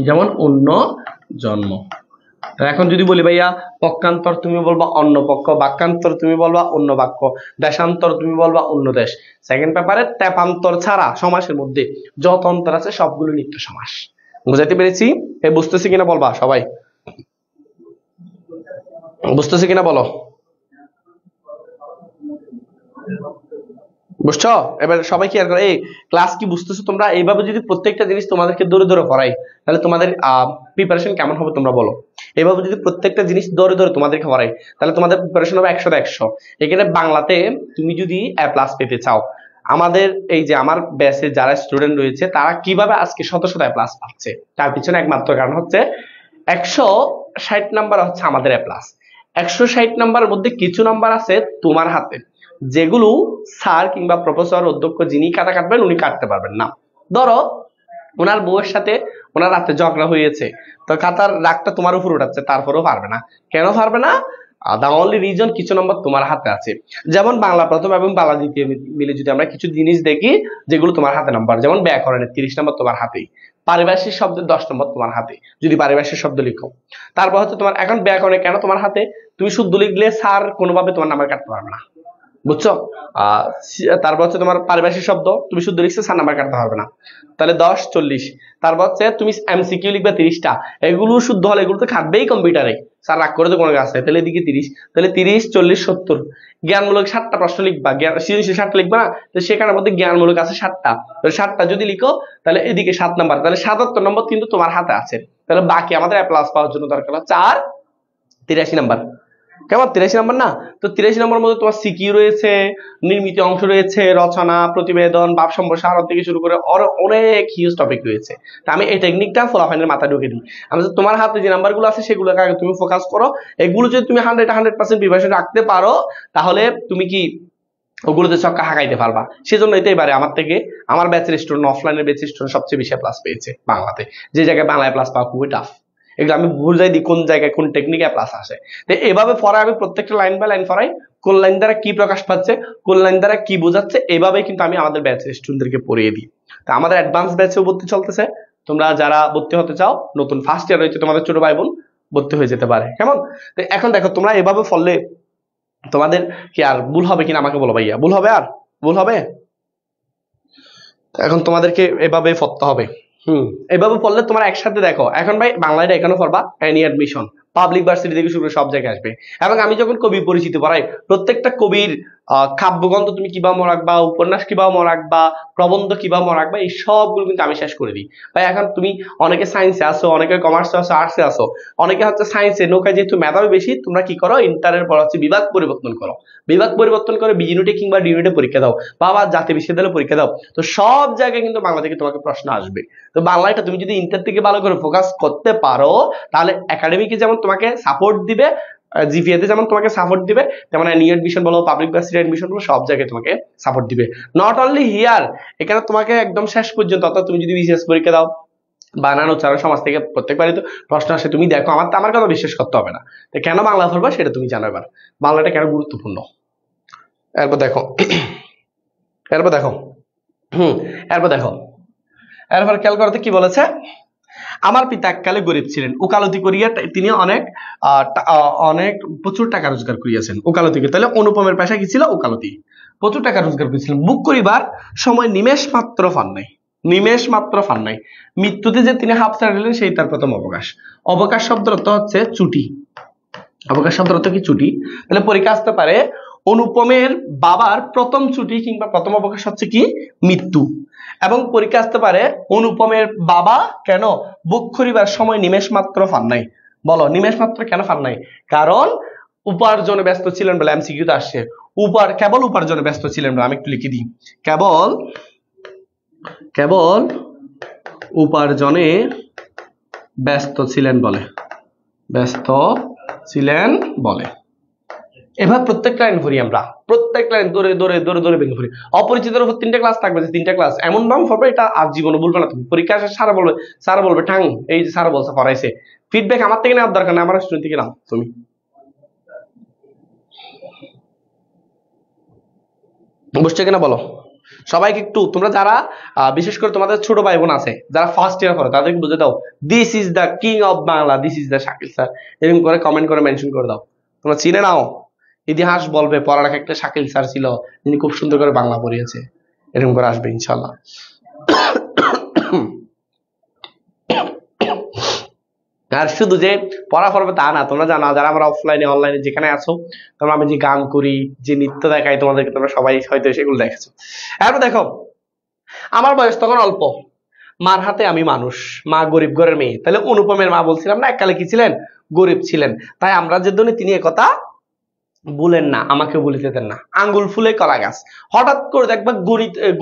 Speaker 1: যেমন অন্য জন্ম। এখন যদি বলি ভাইয়া পক্ষান্তর, তুমি বলবা অন্য পক্ষ, বাক্যান্তর তুমি বলবা অন্য বাক্য, দেশান্তর তুমি বলবা অন্য দেশ। সেকেন্ড পেপারে তেপান্তর ছাড়া সমাসের মধ্যে যত অন্তর আছে সবগুলো নিত্য সমাস। বুঝাইতে পেরেছি? বুঝতেছি কিনা বলবা সবাই, বুঝতেছি কিনা বলো। বুঝছো? এবার সবাই কি আর করে, এই ক্লাস কি বুঝতেছো তোমরা? এইভাবে যদি প্রত্যেকটা জিনিস তোমাদেরকে দৌড়ে দৌড়ে পড়াই তাহলে তোমাদের প্রিপারেশন কেমন হবে তোমরা বলো? এইভাবে যদি প্রত্যেকটা জিনিস দৌড়ে দৌড়ে তোমাদেরকে পড়াই তাহলে তোমাদের প্রিপারেশন হবে 100 100। এখানে বাংলাতে তুমি যদি A+ পেতে চাও, আমাদের এই যে আমার ব্যাচে যারা স্টুডেন্ট রয়েছে তারা কিভাবে আজকে শত শত A+ পাচ্ছে, তার পিছনে একমাত্র কারণ হচ্ছে 160 নাম্বার হচ্ছে আমাদের A+। 160 নাম্বারের মধ্যে কিছু নাম্বার আছে তোমার হাতে, যেগুলো স্যার কিংবা প্রফেসর অধ্যক্ষ যিনি কাটা কাটবেন উনি কাটতে পারবেন না। ধরো ওনার বউয়ের সাথে ওনার রাতে ঝগড়া হয়েছে, তো কাতার রাগটা তোমার উপর উঠাচ্ছে, তারপরেও পারবে না। কেন পারবে না? দ্য অনলি রিজন কিছু নম্বর তোমার হাতে আছে। যেমন বাংলা প্রথম এবং বাংলা দ্বিতীয় মিলে যদি আমরা কিছু জিনিস দেখি যেগুলো তোমার হাতে নাম্বার, যেমন ব্যাকরণের 30 নম্বর তোমার হাতেই, পারিভাষিক শব্দের 10 নম্বর তোমার হাতে যদি পারিভাষিক শব্দ লিখো। তারপর হচ্ছে তোমার এখন ব্যাকরণে কেন তোমার হাতে, তুমি শুদ্ধ লিখলে স্যার কোনোভাবে তোমার নাম্বার কাটতে পারবে না। বুঝছো? তারপর হচ্ছে তোমার পারিভাষিক শব্দ তুমি শুদ্ধ লিখছো, স্যার নাম্বার কাটতে পারবে না, তাহলে 10 40। তারপর হচ্ছে তুমি MCQ লিখবে 30টা, এগুলো শুদ্ধ হলে এগুলো তো খাটবেই কম্পিউটারে, স্যার রাগ করে তো কোনো কাজ নেই। তাহলে এদিকে 30, তাহলে 30 40 70। জ্ঞানমূলক 7টা প্রশ্ন লিখবা, সৃজনশীল 7টা লিখবা না, তো সেখানের মধ্যে জ্ঞানমূলক আছে 7টা, তাহলে 7টা যদি লিখো তাহলে এদিকে 7 নাম্বার, তাহলে 77 নম্বর কিন্তু তোমার হাতে আছে। তাহলে বাকি আমাদের A+ পাওয়ার জন্য দরকার হচ্ছে 83 নাম্বার। কেমন? 83 নম্বর না? তো 83 নম্বর মধ্যে তোমার সিকিউ রয়েছে, নির্মিত অংশ রয়েছে, রচনা, প্রতিবেদন, ভাব সম্প্রসারণ থেকে শুরু করে অনেক হিউজ টপিক রয়েছে। তা আমি এই টেকনিকটা ফলাফলের মাথায় ঢুকে দিই। আমি তোমার হাতে যে নাম্বারগুলো আছে সেগুলোকে আগে তুমি ফোকাস করো। এগুলো যদি তুমি 100% প্রিপারেশন রাখতে পারো তাহলে তুমি কি ওগুলোতে ছক্কা হাঁকাইতে পারবা। সেজন্য এবারে আমার থেকে আমার ব্যাচের স্টুডেন্ট, অফলাইনের ব্যাচের স্টুডেন্ট সবচেয়ে বেশি প্লাস পেয়েছে বাংলাতে। যে জায়গায় বাংলায় প্লাস পাওয়া খুবই টাফ। এগুলো আমি বুঝাই দিই কোন জায়গায় কোন টেকনিকে প্লাস আসে। তো এভাবে পড়াই, আমি প্রত্যেকটা লাইন বাই লাইন পড়াই, কোন লাইন দ্বারা কি প্রকাশ পাচ্ছে, কোন লাইন দ্বারা কি বোঝাচ্ছে, এইভাবে কিন্তু আমি আমাদের ব্যাচের স্টুডেন্টদেরকে পড়িয়ে দিই। তো আমাদের অ্যাডভান্স ব্যাচেও ভর্তি চলতেছে। তোমরা যারা ভর্তি হতে চাও, নতুন ফার্স্ট ইয়ার রয়েছে তোমাদের ছোট ভাই বোন, ভর্তি হয়ে যেতে পারে। কেমন? তো এখন দেখো তোমরা এভাবে পড়লে তোমাদের কি আর ভুল হবে কিনা আমাকে বলো ভাইয়া, ভুল হবে? আর ভুল হবে? এখন তোমাদেরকে এভাবে পড়তে হবে। এভাবে পড়লে তোমরা একসাথে দেখো, এখন ভাই বাংলাটা এখানে পড়বা, এনি অ্যাডমিশন, পাবলিক ভার্সিটি থেকে শুরু করে সব জায়গায় আসবে। এবং আমি যখন কবি পরিচিতি পড়াই, প্রত্যেকটা কবির কাব্যগ্রন্থ তুমি কিভাবে রাখবা, উপন্যাস কিভাবে রাখবা, প্রবন্ধ কিভাবে রাখবা, এই সবগুলো কিন্তু আমি শেষ করে দিই। ভাই এখন তুমি অনেকে সায়েন্সে আসো, অনেকে কমার্সে আসো, আর্টসে আসো, অনেকে হচ্ছে সায়েন্সে, নৌকায় যেহেতু মেধাবী বেশি, তোমরা কি করো, ইন্টারের পর হচ্ছে বিভাগ পরিবর্তন করো। বিভাগ পরিবর্তন করে বিজিনুটে কিংবা ডিউনিটে পরীক্ষা দাও, বা জাতীয় বিশ্ববিদ্যালয়ে পরীক্ষা দাও। তো সব জায়গায় কিন্তু বাংলা থেকে তোমাকে প্রশ্ন আসবে। তো বাংলাটা তুমি যদি ইন্টার থেকে ভালো করে ফোকাস করতে পারো তাহলে একাডেমিকে যেমন তোমাকে সাপোর্ট দিবে, জিপিএ তে যেমন তোমাকে সাপোর্ট দিবে, তেমন নিউ এডমিশন বলো, পাবলিক ভার্সিটি এডমিশন বলো, সব জায়গায় তোমাকে সাপোর্ট দিবে। নট অনলি হিয়ার, এখানে তোমাকে একদম শেষ পর্যন্ত, অর্থাৎ তুমি যদি বিসিএস পরীক্ষা দাও, বানান উচ্চারণ সমাজ থেকে প্রত্যেকবারই তো প্রশ্ন আসে, তুমি দেখো, আমার কথা বিশ্বাস করতে হবে না। তো কেন বাংলা পড়বা সেটা তুমি জানো। এবার বাংলাটা কেন গুরুত্বপূর্ণ, এরপর দেখো এরপর দেখো এরপর দেখো এরপর খেয়াল করতে কি বলেছে, আমার পিতা এককালে গরিব ছিলেন, ওকালতি করিয়া তিনি অনেক প্রচুর টাকা রোজগার করিয়াছেন। ওকালতিকে, তাহলে অনুপমের পেশা কি ছিল? ওকালতি। প্রচুর টাকা রোজগার করেছিলেন, বুক করিবার সময় নিমেষ মাত্র পান নাই, নিমেষ মাত্র পান নাই। মৃত্যুতে যে তিনি হাঁপ ছাড়িলেন সেই তার প্রথম অবকাশ। অবকাশ শব্দ অর্থ হচ্ছে ছুটি। অবকাশ শব্দ অর্থ কি? ছুটি। তাহলে পরীক্ষা আসতে পারে অনুপমের বাবার প্রথম ছুটি কিংবা প্রথম অবকাশ হচ্ছে কি? মৃত্যু। এবং পরীক্ষা আসতে পারে অনুপমের বাবা কেন বুক করিবার সময় নিমেষ মাত্র পান নাই। বলো নিমেষ মাত্র কেন পান নাই? কারণ উপার্জনে ব্যস্ত ছিলেন বলে। এমসিকিউতে আসছে কেবল উপার্জনে ব্যস্ত ছিলেন বলে। আমি একটু লিখে দিই, কেবল উপার্জনে ব্যস্ত ছিলেন বলে, ব্যস্ত ছিলেন বলে। এবার প্রত্যেক লাইন ভরি, আমরা প্রত্যেক লাইন দৌড়ে দৌড়ে দৌড়ে দৌড়ে ভেঙে ভরি। অপরিচিতের উপর 3টা ক্লাস থাকবে, 3টা ক্লাস এমন ভাবে হবে এটা আর জীবনে বলবে না তুমি। পরীক্ষা আসে স্যার বলবে ঠাং, এই যে স্যার বলছে পড়াইছে। ফিডব্যাক আমার থেকে নেওয়ার দরকার নেই, আমার স্টুডেন্ট থেকে নাও তুমি। বুঝছো কিনা বলো? সবাইকে একটু, তোমরা যারা বিশেষ করে তোমাদের ছোট ভাই বোন আছে যারা ফার্স্ট ইয়ার পড়ে, তাদেরকে বুঝে দাও, this is the king of Bangla, this is the Shakil sir. এরকম করে কমেন্ট করে মেনশন করে দাও। তোমরা চিনে নাও, ইতিহাস বলবে পড়ালেখা একটা শাকিল স্যার ছিল, যিনি খুব সুন্দর করে বাংলা পড়িয়েছে। এরকম করে আসবে ইনশাল্লাহ। আর শুধু যে পড়া পড়বে তা না, তোমরা জানো যারা আমরা অফলাইনে অনলাইনে যেখানে আছো, তোমরা আমি যে গান করি, যে নৃত্য দেখাই তোমাদেরকে, তোমরা সবাই হয়তো সেগুলো দেখেছো। এরপর দেখো, আমার বয়স তখন অল্প, মার হাতে আমি মানুষ, মা গরিব ঘরের মেয়ে। তাহলে অনুপমের মা বলছিলাম না এককালে কি ছিলেন? গরিব ছিলেন। তাই আমরা যে ধনী তিনি একথা বলেন না, আমাকে বলিতে দেন না। আঙ্গুল ফুলে কলা গাছ। হঠাৎ করে দেখবা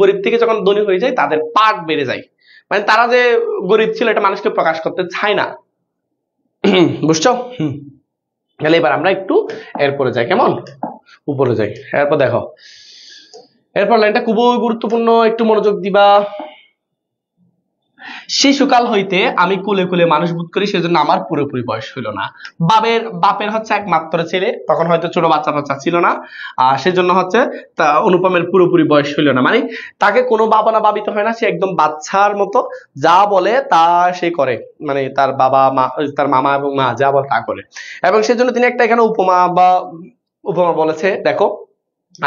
Speaker 1: গরিব থেকে যখন ধনী হয়ে যায় তাদের পাট বেড়ে যায়, মানে তারা যে গরিব ছিল এটা মানুষকে প্রকাশ করতে চায় না। বুঝছো? তাহলে এবার আমরা একটু এরপরে যাই, কেমন? উপরে যাই। এরপর দেখো, এরপর লাইনটা খুবই গুরুত্বপূর্ণ, একটু মনোযোগ দিবা। শিশুকাল হইতে আমি কুলে কুলে মানুষ বোধ করি, সেজন্য আমার পুরোপুরি বয়স হইল না। বাপের হচ্ছে একমাত্র ছেলে, তখন হয়তো ছোট বাচ্চা ছিল না, সেজন্য হচ্ছে অনুপমের পুরোপুরি বয়স হইল না। মানে তাকে কোনো বাবা না বাবিতে হয় না, সে একদম বাচ্চার মতো যা বলে তা সে করে, মানে তার বাবা মা, তার মামা এবং মা যা বলে তা করে। এবং সেজন্য তিনি একটা এখানে উপমা বলেছে, দেখো,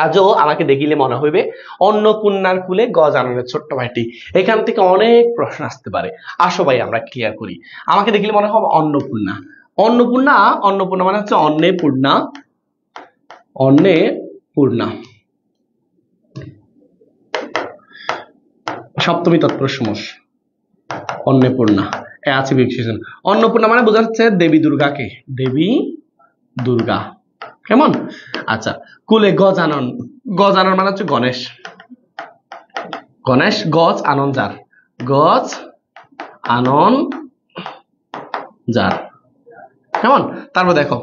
Speaker 1: আজও আমাকে দেখিলে মনে হইবে অন্নপূর্ণার কুলে গজাননের ছোট্ট ভাইটি। এখান থেকে অনেক প্রশ্ন আসতে পারে, আসো ভাই আমরা ক্লিয়ার করি। আমাকে দেখিলে মনে হবে অন্নপূর্ণা। অন্নপূর্ণা মানে হচ্ছে অন্নে পূর্ণা, সপ্তমী তৎপুরুষ সমাস, অন্নপূর্ণা এ আছে বিশেষণ। অন্নপূর্ণা মানে বোঝা যাচ্ছে দেবী দুর্গাকে, দেবী দুর্গা। কেমন? আচ্ছা, কুলে গজানন, গজানন মানে হচ্ছে গণেশ, গণেশ গজ আনন যার, গজ আনন যার, কেমন? তারপর দেখো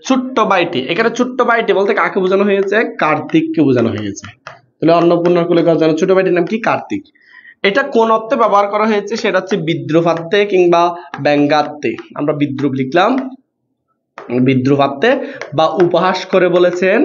Speaker 1: ছোট্ট বাইটি, এখানে ছোট্ট বাইটি বলতে কাকে বোঝানো হয়েছে? কার্তিককে বোঝানো হয়েছে। তাহলে অন্নপূর্ণার কুলে গজানন ছোট বাইটির নাম কি? কার্তিক। এটা কোন অর্থে ব্যবহার করা হয়েছে? সেটা হচ্ছে বিদ্রূপার্থে কিংবা ব্যঙ্গার্থে। আমরা বিদ্রূপ লিখলাম, বিদ্রূপার্থে বা উপহাস করে বলেছেন,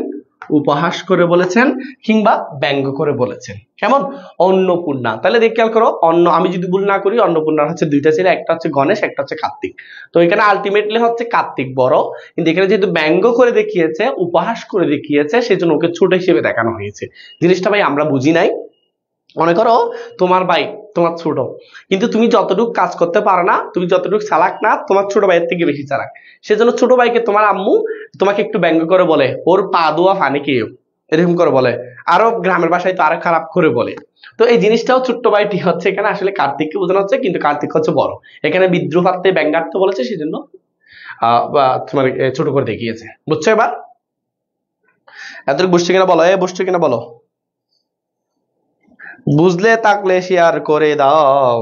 Speaker 1: উপহাস করে বলেছেন কিংবা ব্যঙ্গ করে বলেছেন। কেমন? অন্নপূর্ণা। তাহলে দেখ খেয়াল করো, অন্ন, আমি যদি ভুল না করি অন্নপূর্ণার হচ্ছে দুইটা ছেলে, একটা হচ্ছে গণেশ, একটা হচ্ছে কার্তিক। তো এখানে আলটিমেটলি হচ্ছে কার্তিক বড়, কিন্তু এখানে যেহেতু ব্যঙ্গ করে দেখিয়েছে, উপহাস করে দেখিয়েছে, সেজন্য ওকে ছোট হিসেবে দেখানো হয়েছে। জিনিসটা ভাই আমরা বুঝি নাই। মনে করো তোমার ভাই তোমার ছোট, কিন্তু তুমি যতটুকু কাজ করতে পারো না, তুমি যতটুকু চালাক না, তোমার ছোট ভাইয়ের থেকে বেশি চালাক। সেজন্য ছোট ভাইকে তোমার আম্মু তোমাকে একটু ব্যঙ্গ করে বলে, ওর পা দোয়া ফানি কেউ, এরকম করে বলে। আরো গ্রামের ভাষায় তো আরো খারাপ করে বলে। তো এই জিনিসটাও ছোট্ট ভাইটি হচ্ছে এখানে আসলে কার্তিককে বোঝানো হচ্ছে, কিন্তু কার্তিক হচ্ছে বড়। এখানে বিদ্রূপার্থে ব্যঙ্গার্থে বলেছে, সেজন্য তোমার ছোট করে দেখিয়েছে। বুঝছো এবার? এতটুকু বুঝছো কিনা বলো, বুঝছো কিনা বলো? বুঝলে থাকলে শেয়ার করে দাও।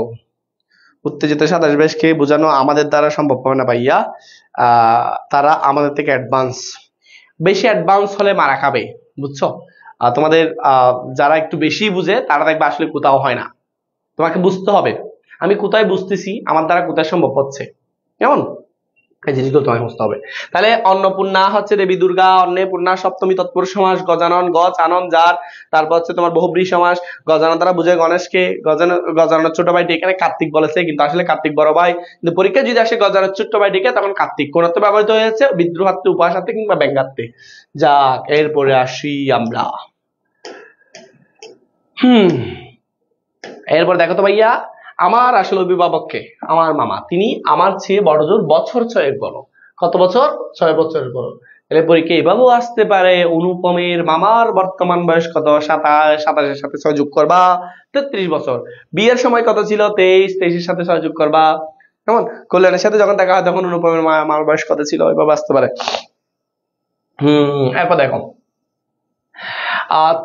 Speaker 1: উত্তেজিত সাতাশ বেশকে বোঝানো আমাদের দ্বারা সম্ভব হবে না ভাইয়া, তারা আমাদের থেকে অ্যাডভান্স, বেশি অ্যাডভান্স হলে মারা খাবে। বুঝছো? তোমাদের যারা একটু বেশি বুঝে তারা দেখবে আসলে কোথাও হয় না। তোমাকে বুঝতে হবে আমি কোথায় বুঝতেছি, আমার দ্বারা কোথায় সম্ভব হচ্ছে। কেমন? এই জিনিসগুলো তোমাকে বুঝতে হবে। তাহলে অন্নপূর্ণা হচ্ছে দেবী দুর্গা, অন্নপূর্ণা সপ্তমী তৎপুরুষ সমাস, গজানন গজ আনন যার, তারপর হচ্ছে তোমার বহুব্রী সমাস, গজানন দ্বারা বুঝে গণেশকে, গজাননের ছোট ভাইটি, এখানে কার্তিক বলেছে কিন্তু আসলে কার্তিক বড় ভাই। কিন্তু পরীক্ষায় যদি আসে গজাননের ছোট ভাইটিকে, তখন কার্তিক কোন অর্থে ব্যবহৃত হয়েছে? বিদ্রোহার্থে, উপহাসার্থে কিংবা ব্যঙ্গার্থে। যাক, এরপরে আসি আমরা। এরপর দেখো তো ভাইয়া, আমার আসলে অভিভাবককে, আমার মামা, তিনি আমার চেয়ে বড়জোর বছর 6 বড়। কত বছর? 6 বছরের বড়। তাহলে পরীক্ষা এভাবেও আসতে পারে, অনুপমের মামার বর্তমান বয়স কত? 27, 27-এর সাথে 6 যোগ করবা 33 বছর। বিয়ের সময় কত ছিল? 23, 23-এর সাথে 6 যোগ করবা। কেমন? কল্যাণের সাথে যখন দেখা হয় তখন অনুপমের মামার বয়স কত ছিল? এভাবে আসতে পারে। এরপর দেখো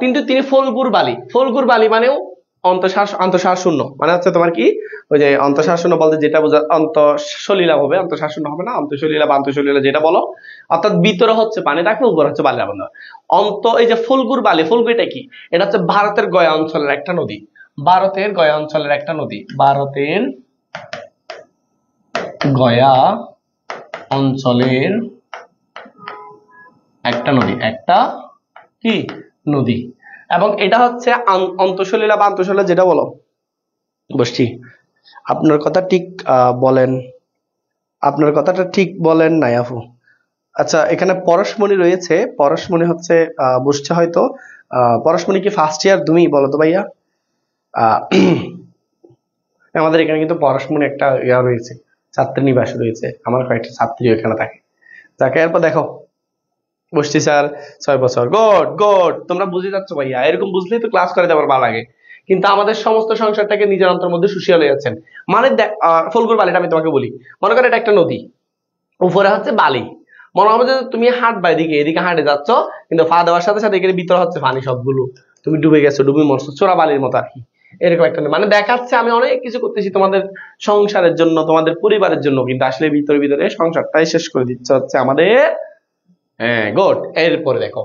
Speaker 1: কিন্তু তিনি ফলগুর বালি, ফলগুর বালি মানেও অন্তঃসার শূন্য, মানে হচ্ছে তোমার কি ওই যে অন্তঃসার শূন্য বলতে যেটা বোঝা, অন্তঃসলীলা হবে, অন্তঃসার শূন্য হবে না, অন্তঃসলীলা বা আন্তঃসলীলা যেটা বলো, অর্থাৎ ভিতরে হচ্ছে পানি থাকে, উপর হচ্ছে বালি আবদ্ধ। এই যে ফলগুর বালি, ফলগু এটা কি? এটা হচ্ছে ভারতের গয়া অঞ্চলের একটা নদী, ভারতের গয়া অঞ্চলের একটা নদী, ভারতের গয়া অঞ্চলের একটা নদী, একটা কি নদী। এবং এটা হচ্ছে অন্তঃসলীলা বা আন্তঃসলীলা যেটা বলো। বসছি, আপনার কথা ঠিক বলেন, আপনার কথাটা ঠিক বলেন নাই আপু। আচ্ছা, এখানে পরশমণি রয়েছে, পরশমণি হচ্ছে বুঝছে হয়তো। পরশমণি কি ফার্স্ট ইয়ার? তুমি বলো তো ভাইয়া। আমাদের এখানে কিন্তু পরশমণি একটা ইয়া রয়েছে, ছাত্রী নিবাস রয়েছে, আমার কয়েকটা ছাত্রী এখানে থাকে। তাকে এরপর দেখো, বসছি স্যার 6 বছর, গুড গুড, তোমরা বুঝে যাচ্ছ ভাইয়া, এরকম বুঝলেই তো ক্লাস করে দেওয়ার ভালো লাগে। কিন্তু আমাদের সমস্ত সংসারটাকে নিজের অন্তর মধ্যে শুষিয়ে লইয়াছেন। মানে ফলগুর বালিটা আমি তোমাকে বলি, মনে করো এটা একটা নদী, উপরে হচ্ছে বালি, মনে হবে যে তুমি হাঁটবা এদিকে, এদিকে হাঁটে যাচ্ছ, কিন্তু ফা দেওয়ার সাথে সাথে এখানে ভিতরে হচ্ছে পানি সবগুলো, তুমি ডুবে গেছো, ডুবে মরছো, চোরা বালির মতো আর কি। এরকম একটা মানে দেখাচ্ছে আমি অনেক কিছু করতেছি তোমাদের সংসারের জন্য, তোমাদের পরিবারের জন্য, কিন্তু আসলে ভিতরে ভিতরে সংসারটাই শেষ করে দিচ্ছে হচ্ছে আমাদের। হ্যাঁ, গুড। এরপরে দেখো,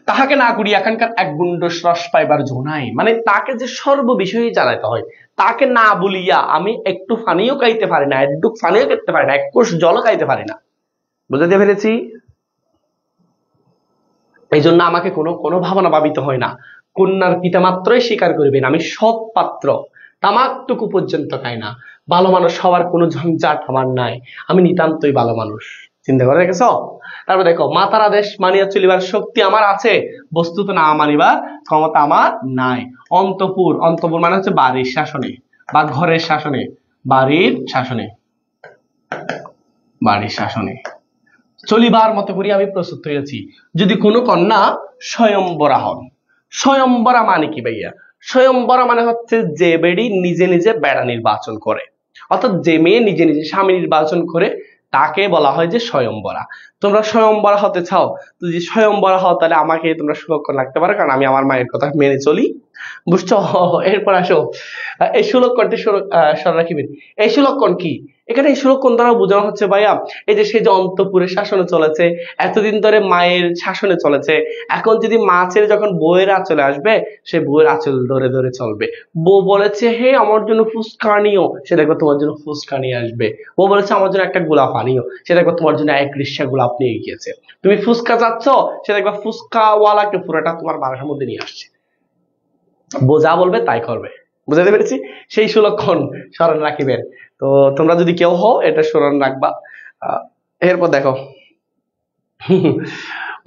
Speaker 1: তাহাকে না করি এখানকার এক গুণ্ড শ্বাস পাইবার জো নাই, মানে তাকে যে সর্ব বিষয়ে জানাইতে হয়, তাকে না বলিয়া আমি একটু ফানিও খাইতে পারি না, একটু ফানিও খেতে পারি না, এক কোষ জলও খাইতে পারি না। বুঝাতে পেরেছি? এই জন্য আমাকে কোনো কোনো ভাবনা ভাবিত হয় না, কন্যার পিতা মাত্রই স্বীকার করিবেন আমি সৎ পাত্র, তামাকটুকু পর্যন্ত খাই না, ভালো মানুষ হওয়ার কোনো ঝঞ্ঝাট আমার নাই, আমি নিতান্তই ভালো মানুষ। চিন্তা করে রেখেছ? তারপর দেখো, মাতার আদেশ মানিয়া চলিবার শক্তি আমার আছে, বস্তুত না মানিবার ক্ষমতা আমার নাই। অন্তপুর, অন্তপুর মানে হচ্ছে বাড়ির শাসনে বা ঘরের শাসনে, বাড়ির শাসনে, বাড়ির শাসনে চলিবার মতো করি আমি প্রস্তুত হইয়াছি। যদি কোনো কন্যা স্বয়ম্বরা হন, স্বয়ম্বরা মানে কি ভাইয়া? স্বয়ম্বরা মানে হচ্ছে যে বেড়ি নিজে নিজে বেড়া নির্বাচন করে, অর্থাৎ যে মেয়ে নিজে নিজে স্বামী নির্বাচন করে তাকে বলা হয় যে স্বয়ম্বরা। তোমরা স্বয়ম্বরা হতে চাও, তো যদি স্বয়ম্বরা হও তাহলে আমাকে তোমরা সুলক্ষণ রাখতে পারো, কারণ আমি আমার মায়ের কথা মেনে চলি, বুঝছো? এরপর আসো, এই সুলক্ষণটি স্মরণ রাখিবেন। এই সুলক্ষণ কি? এখানে এই সুলক্ষণ দ্বারা বোঝানো হচ্ছে ভাইয়া, এই যে সে যে অন্তঃপুরের শাসনে চলেছে, এতদিন ধরে মায়ের শাসনে চলেছে, এখন যদি মা ছেড়ে যখন বউয়ের আঁচলে আসবে, সে বউয়ের আঁচল ধরে ধরে চলবে। বউ বলেছে হে আমার জন্য ফুচকা নিও, সে দেখবে তোমার জন্য ফুচকা নিয়ে আসবে। বউ বলেছে আমার জন্য একটা গোলাপ আনিও, সে দেখবে তোমার জন্য এক রিক্সা গোলাপ নিয়ে গিয়েছে। তুমি ফুচকা চাচ্ছ, সে দেখবে ফুচকাওয়ালাকে পুরোটা তোমার বাসার মধ্যে নিয়ে আসছে। বউ যা বলবে তাই করবে। বুঝাতে পেরেছি? সেই সুলক্ষণ স্মরণ রাখিবেন। তো তোমরা যদি কেউ হও এটা স্মরণ রাখবা। এরপর দেখো,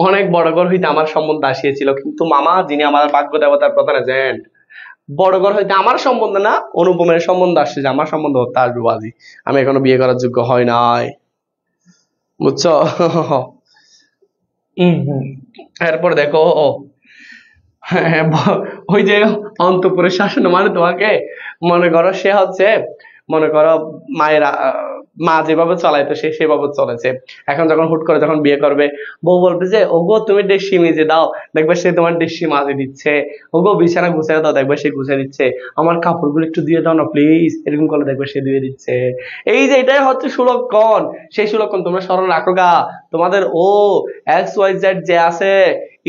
Speaker 1: অনেক বড় ঘর হইতে আমার সম্বন্ধ আসিয়েছিল, কিন্তু মামা যিনি আমার ভাগ্য দেবতার প্রধান এজেন্ট, বড় ঘর হইতে আমার সম্বন্ধ না, অনুপমের সম্বন্ধ আসছে, যে আমার সম্বন্ধ হতে আসবে বাজি, আমি এখনো বিয়ে করার যোগ্য হয় নাই, বুঝছো? এরপর দেখো, হ্যাঁ, ওই যে অন্তঃপুরের শাসন মানে তোমাকে, মনে করো সে হচ্ছে, মনে করো মায়ের মা যেভাবে চালাইতো সে সেভাবে চলেছে। এখন যখন হুট করে যখন বিয়ে করবে, বউ বলবে যে ওগো তুমি দেশি মেজে দাও, দেখবে সে তোমার দেশি মাজে দিচ্ছে। ওগো বিছানা গুছিয়ে দাও, দেখবে সে গুছিয়ে দিচ্ছে। আমার কাপড়গুলো একটু দিয়ে দাও না প্লিজ, এরকম করে দেখবে সে দিয়ে দিচ্ছে। এই যে এটাই হচ্ছে সুলক্ষণ। সেই সুলক্ষণ তোমরা স্মরণ রাখো গা। তোমাদের ও XYZ যে আছে,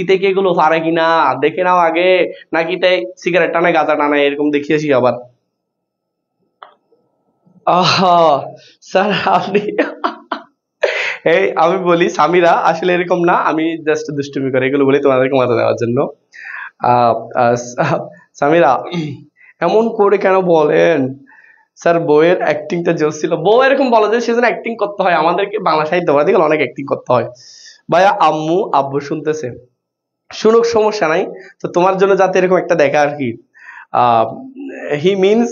Speaker 1: ইতে কি এগুলো পারে কিনা দেখে নাও আগে, নাকি তাই সিগারেট টানে গাঁজা টানে এরকম দেখিয়েছি আবার। আহা স্যার আপনি, এই আমি বলি সামিরা আসলে এরকম না, আমি জাস্ট দুষ্টুমি করে এগুলো বলি তোমাদেরকে মজা দেওয়ার জন্য। আহ আহ, সামিরা এমন করে কেন বলেন? স্যার বউয়ের অ্যাক্টিংটা জোর ছিল। বউ এরকম বলে যে সেজন্য অ্যাক্টিং করতে হয়, আমাদেরকে বাংলা সাহিত্য পড়াতে গেলে অনেক অ্যাক্টিং করতে হয়। ভাইয়া আম্মু আব্বু শুনতেছে, শুনুক, সমস্যা নাই। তো তোমার জন্য যাতে এরকম একটা দেখা আর কি, আহ হি মিনস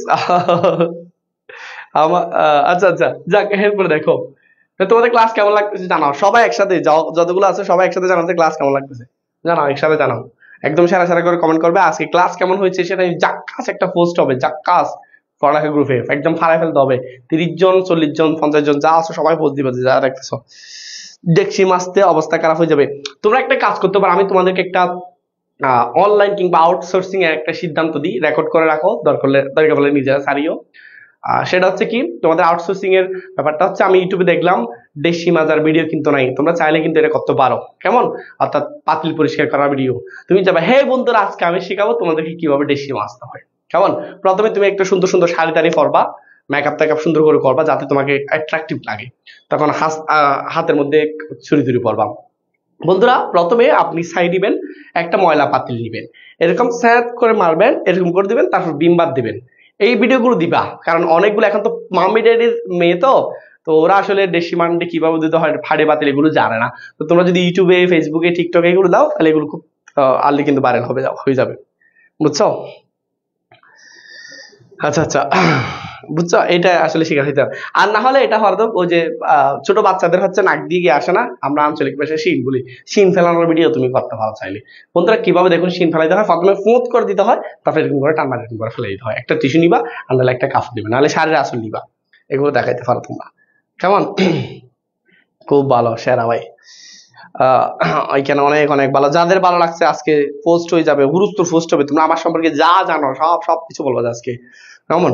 Speaker 1: আমার, আচ্ছা আচ্ছা যাক, এরপরে দেখো, তো তোমাদের ক্লাস কেমন লাগতেছে জানাও, সবাই একসাথে যতগুলো আছে সবাই একসাথে জানাও যে ক্লাস কেমন লাগতেছে, জানাও একসাথে জানাও, একদম সারা সারা করে কমেন্ট করবে। আজকে ক্লাস কেমন হয়েছে সেটা জাক্কাস একটা পোস্ট হবে, জাক্কাস পড়ালেখা গ্রুপে একদম ফাড়ায় ফেলতে হবে। 30 জন 40 জন 50 জন যা আছে সবাই পোস্ট দিবে, যা দেখতেছো। দেখছি মাসতে অবস্থা খারাপ হয়ে যাবে। তোমরা একটা কাজ করতে পারো, আমি তোমাদেরকে একটা অনলাইন কিংবা আউটসোর্সিং এর একটা সিদ্ধান্ত দিই, রেকর্ড করে রাখো, দরকার হলে নিজেরা সারিও। সেটা হচ্ছে কি, তোমাদের আউটসোর্সিং এর ব্যাপারটা হচ্ছে, আমি ইউটিউবে দেখলাম দেশি মাজার ভিডিও কিন্তু নাই, তোমরা চাইলে কিন্তু এটা করতে পারো। কেমন? অর্থাৎ পাতিল পরিষ্কার করার ভিডিও। তুমি যাবে, হে বন্ধুরা আজকে আমি শেখাবো তোমাদেরকে কিভাবে দেশি মাজতে হয়। কেমন? প্রথমে তুমি একটা সুন্দর সুন্দর শাড়ি টাড়ি পরবা, মেকআপ টেকআপ সুন্দর করে করবা যাতে তোমাকে অ্যাট্রাকটিভ লাগে, তখন হাতের মধ্যে ছুরি টুরি পরবা। বন্ধুরা প্রথমে আপনি ছাই দিবেন, একটা ময়লা পাতিল নিবেন, এরকম স্যাঁত করে মারবেন, এরকম করে দিবেন, তারপর বিম বাদ দিবেন। এই ভিডিওগুলো দিবা, কারণ অনেকগুলো এখন তো মাম্মি ড্যাডির মেয়ে, তো তো ওরা আসলে দেশি মান্ডি কিভাবে দিতে হয় ফাড়ে বাতিল এগুলো জানে না। তো তোমরা যদি ইউটিউবে ফেসবুকে টিকটকে এগুলো দাও তাহলে এগুলো খুব আর্লি কিন্তু ভাইরাল হয়ে যাবে, বুঝছো? আচ্ছা আচ্ছা, বুঝছো, এটা আসলে শিখা হইতে হবে। আর না হলে এটা হয়তো ওই যে ছোট বাচ্চাদের হচ্ছে নাক দিয়ে গিয়ে আসে না, আমরা আঞ্চলিক ভাষায় শিন বলি, শিন ফেলানোর ভিডিও তুমি করতে পারো চাইলে। বন্ধুরা কিভাবে দেখুন শিন ফেলাইতে হয়, প্রথমে ফুঁত করে দিতে হয়, তারপরে এরকম করে টান্না এরকম করে ফেলে দিতে হয়। একটা টিস্যু নিবা আর নাহলে একটা কাপড় দিবে, নাহলে শাড়ির আসল নিবা, এগুলো দেখাইতে পারো তোমরা। কেমন? খুব ভালো সেরা ভাই। ওইখানে অনেক অনেক ভালো, যাদের ভালো লাগছে আজকে পোস্ট হয়ে যাবে, গুরুত্ব পোস্ট হবে, তোমরা আমার সম্পর্কে যা জানো সবকিছু বলবো আজকে। কেমন?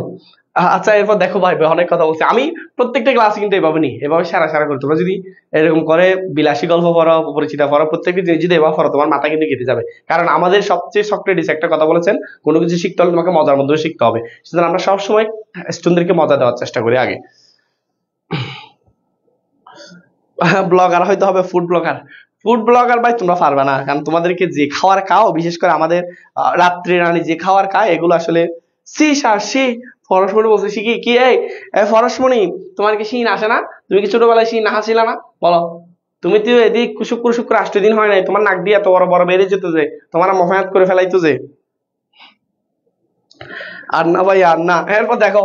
Speaker 1: আচ্ছা এরপর দেখো ভাই, অনেক কথা বলছি আমি, প্রত্যেকটা ক্লাসে কিন্তু এভাবে নি, এভাবে সারা সারা করে তোমরা যদি এরকম করে বিলাসী গল্প পড়ো, পরিচিতা পড়ো, প্রত্যেকটা জিনিস যদি এভাবে পড়ো তোমার মাথা কিন্তু কেটে যাবে। কারণ আমাদের সবচেয়ে সক্রেটিস একটা কথা বলেছেন, কোনো কিছু শিখতে হলে তোমাকে মজার মধ্যে শিখতে হবে। সুতরাং আমরা সবসময় স্টুডেন্টদেরকে মজা দেওয়ার চেষ্টা করি আগে। ব্লগার হয়তো হবে ফুড ব্লগার, ফুড ব্লগার ভাই তোমরা পারবে না, কারণ তোমাদেরকে যে খাওয়ার খাও, বিশেষ করে আমাদের রাত্রে রানী যে খাওয়ার খায় এগুলো আসলে সি সার সি। ফরসমণি বলছে শিখি কি, এই ফরসমণি তোমার কি শিন আসে না? তুমি কি ছোটবেলায় শিন হাসিলা না? বলো। তুমি তো এদিক কুসুক কুসুক করে 8 দিন হয় নাই, তোমার নাক দিয়ে এত বড় বড় বেড়ে যেত যে, তোমার মহায়াত করে ফেলাইতো যে। আর না ভাই আর না। এরপর দেখো,